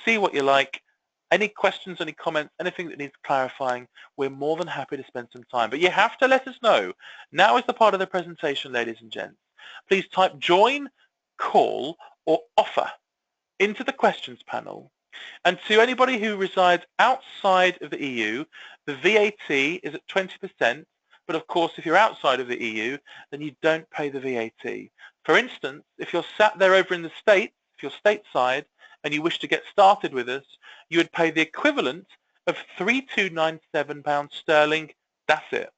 See what you like. Any questions, any comments, anything that needs clarifying, we're more than happy to spend some time. But you have to let us know. Now is the part of the presentation, ladies and gents. Please type join, call, or offer into the questions panel. And to anybody who resides outside of the EU, the VAT is at 20%. But of course, if you're outside of the EU, then you don't pay the VAT. For instance, if you're sat there over in the States, if you're stateside, and you wish to get started with us, you would pay the equivalent of £3,297 sterling. That's it.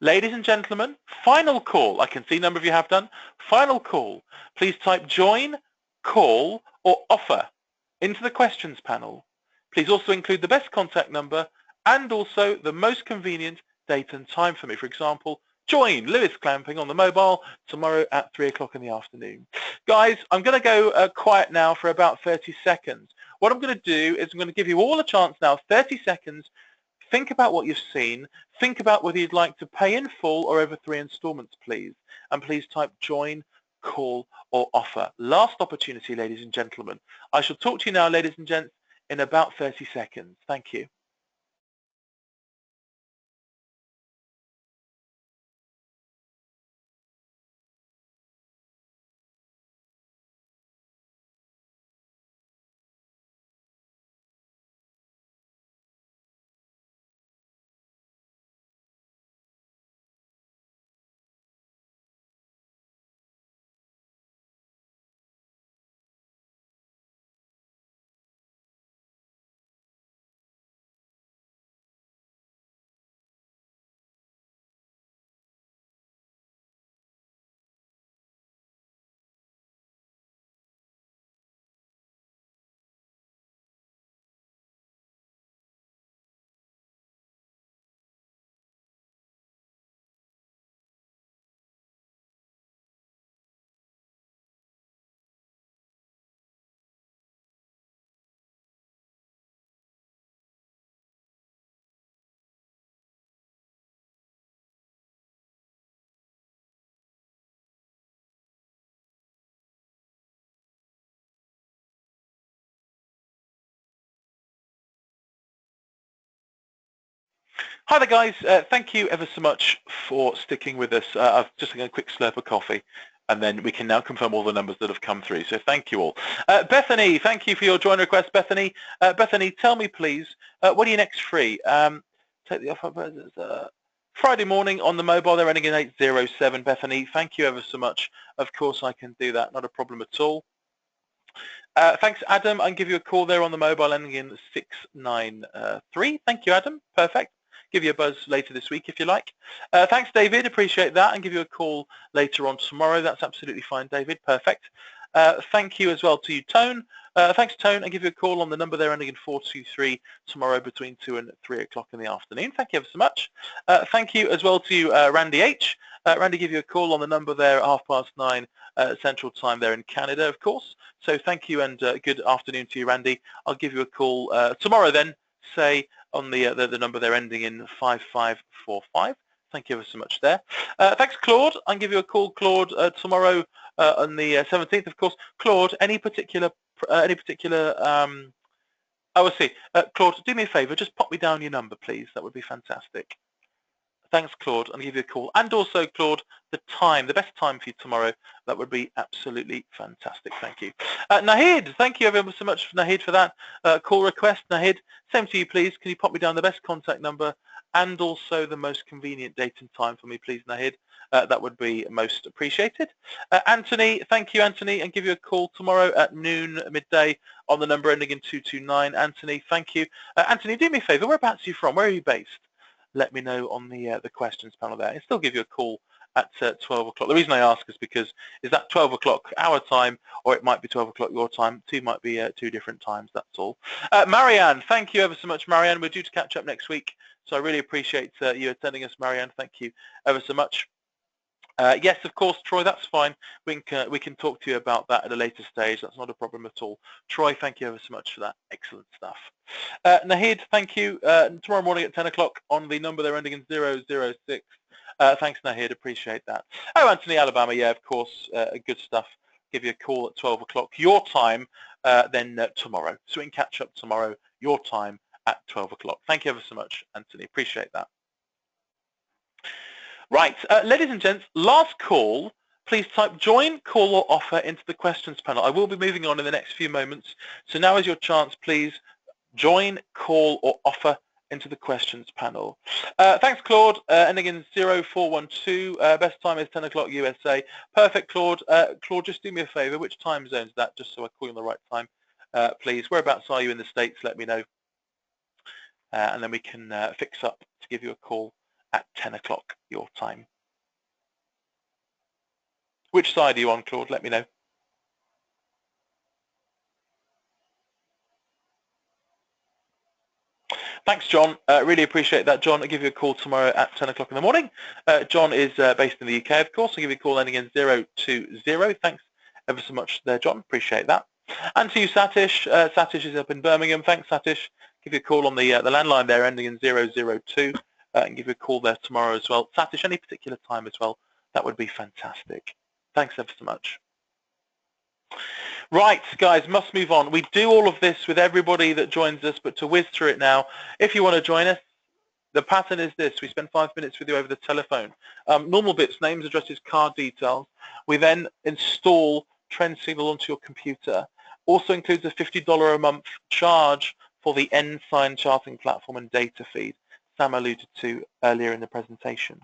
Ladies and gentlemen, final call. I can see a number of you have done. Final call. Please type join, call, or offer into the questions panel. Please also include the best contact number and also the most convenient date and time for me. For example, join Lewis Clamping on the mobile tomorrow at 3 o'clock in the afternoon. Guys, I'm going to go quiet now for about 30 seconds. What I'm going to do is I'm going to give you all a chance now, 30 seconds. Think about what you've seen. Think about whether you'd like to pay in full or over 3 installments, please. And please type join, call, or offer. Last opportunity, ladies and gentlemen. I shall talk to you now, ladies and gents, in about 30 seconds. Thank you. Hi there, guys. Thank you ever so much for sticking with us. I've just taken a quick slurp of coffee, and then we can now confirm all the numbers that have come through. So thank you all. Bethany, thank you for your join request, Bethany. Bethany, tell me, please, when are you next free? Take the offer. Friday morning on the mobile, they're ending in 807, Bethany. Thank you ever so much. Of course, I can do that. Not a problem at all. Thanks, Adam. I can give you a call there on the mobile ending in 693. Thank you, Adam. Perfect. Give you a buzz later this week if you like. Thanks, David. Appreciate that. And give you a call later on tomorrow. That's absolutely fine, David. Perfect. Thank you as well to you, Tone. Thanks, Tone. I'll give you a call on the number there ending in 423 tomorrow between 2 and 3 o'clock in the afternoon. Thank you ever so much. Thank you as well to you, Randy H. Randy, give you a call on the number there at 9:30 Central Time there in Canada, of course. So thank you and good afternoon to you, Randy. I'll give you a call tomorrow then, say on the number there ending in 5545. Thank you ever so much there. Thanks, Claude. I'll give you a call, Claude, tomorrow on the 17th, of course. Claude, any particular oh, I see. Claude, do me a favour, just pop me down your number, please. That would be fantastic. Thanks, Claude. I'll give you a call. And also, Claude, the best time for you tomorrow, that would be absolutely fantastic. Thank you. Nahid, thank you ever so much, Nahid, for that call request. Nahid, same to you, please. Can you pop me down the best contact number and also the most convenient date and time for me, please, Nahid? That would be most appreciated. Anthony, thank you, Anthony, and give you a call tomorrow at noon, midday, on the number ending in 229. Anthony, thank you. Anthony, do me a favour. Whereabouts are you from? Where are you based? Let me know on the questions panel there. I'll still give you a call at 12 o'clock. The reason I ask is because is that 12 o'clock our time, or it might be 12 o'clock your time. Two might be two different times, that's all. Marianne, thank you ever so much, Marianne. We're due to catch up next week, so I really appreciate you attending us, Marianne. Thank you ever so much. Yes, of course, Troy, that's fine. We can talk to you about that at a later stage. That's not a problem at all. Troy, thank you ever so much for that. Excellent stuff. Nahid, thank you. Tomorrow morning at 10 o'clock on the number there ending in 006. Thanks, Nahid. Appreciate that. Oh, Anthony, Alabama. Yeah, of course. Good stuff. Give you a call at 12 o'clock your time then tomorrow. So we can catch up tomorrow your time at 12 o'clock. Thank you ever so much, Anthony. Appreciate that. Right, ladies and gents, last call. Please type join, call or offer into the questions panel. I will be moving on in the next few moments. So now is your chance, please join, call or offer into the questions panel. Thanks, Claude. Ending in 0412. Best time is 10 o'clock USA. Perfect, Claude. Claude, just do me a favor. Which time zone is that? Just so I call you on the right time, please. Whereabouts are you in the States? Let me know. And then we can fix up to give you a call at 10 o'clock your time. Which side are you on, Claude? Let me know. Thanks, John. Really appreciate that, John. I'll give you a call tomorrow at 10 o'clock in the morning. John is based in the UK, of course. I'll give you a call ending in 020. Thanks ever so much there, John. Appreciate that. And to you, Satish. Satish is up in Birmingham. Thanks, Satish. Give you a call on the landline there ending in 002. And give you a call there tomorrow as well. Satish, any particular time as well, that would be fantastic. Thanks ever so much. Right, guys, must move on. We do all of this with everybody that joins us, but to whiz through it now, if you want to join us, the pattern is this. We spend 5 minutes with you over the telephone. Normal bits, names, addresses, card details. We then install Trend Signal onto your computer. Also includes a $50 a month charge for the Ensign charting platform and data feed Sam alluded to earlier in the presentation.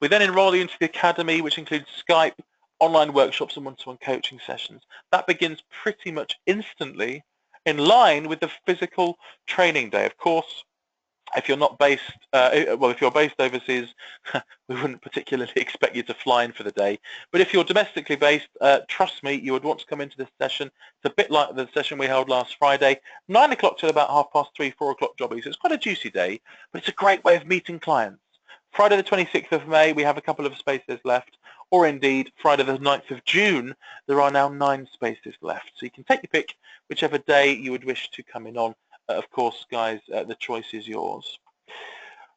We then enroll you into the Academy, which includes Skype, online workshops and one-to-one coaching sessions. That begins pretty much instantly in line with the physical training day. Of course, if you're not based, if you're based overseas, we wouldn't particularly expect you to fly in for the day. But if you're domestically based, trust me, you would want to come into this session. It's a bit like the session we held last Friday, 9 o'clock till about 3:30, 4 o'clock jobbies. So it's quite a juicy day, but it's a great way of meeting clients. Friday the 26th of May, we have a couple of spaces left, or indeed Friday the 9th of June, there are now 9 spaces left. So you can take your pick, whichever day you would wish to come in on. Of course, guys, the choice is yours.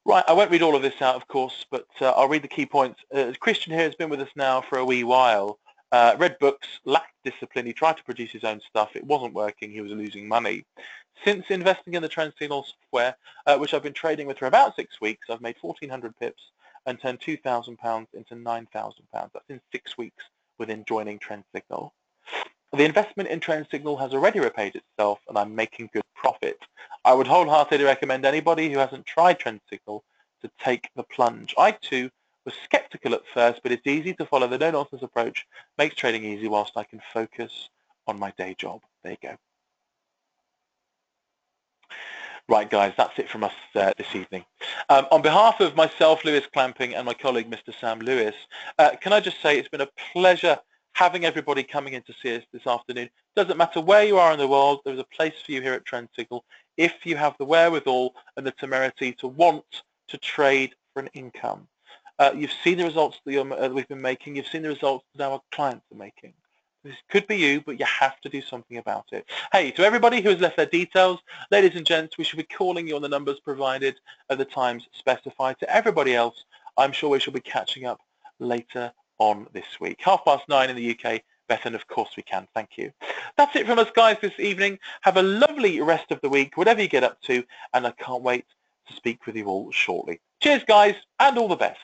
Right, I won't read all of this out, of course, but I'll read the key points. Christian here has been with us now for a wee while. Read books, lacked discipline. He tried to produce his own stuff. It wasn't working. He was losing money. Since investing in the TrendSignal software, which I've been trading with for about 6 weeks, I've made 1,400 pips and turned £2,000 into £9,000. That's in 6 weeks within joining TrendSignal. The investment in TrendSignal has already repaid itself, and I'm making good profit. I would wholeheartedly recommend anybody who hasn't tried TrendSignal to take the plunge. I, too, was skeptical at first, but it's easy to follow the no-nonsense approach. Makes trading easy whilst I can focus on my day job. There you go. Right, guys, that's it from us this evening. On behalf of myself, Lewis Clamping, and my colleague, Mr. Sam Lewis, can I just say it's been a pleasure having everybody coming in to see us this afternoon. Doesn't matter where you are in the world, there's a place for you here at Trend Signal if you have the wherewithal and the temerity to want to trade for an income. You've seen the results that we've been making. You've seen the results that our clients are making. This could be you, but you have to do something about it. Hey, to everybody who has left their details, ladies and gents, we should be calling you on the numbers provided at the times specified. To everybody else, I'm sure we shall be catching up later on this week. 9:30 in the UK, Bethan, of course we can. Thank you. That's it from us, guys, this evening. Have a lovely rest of the week, whatever you get up to, and I can't wait to speak with you all shortly. Cheers, guys, and all the best.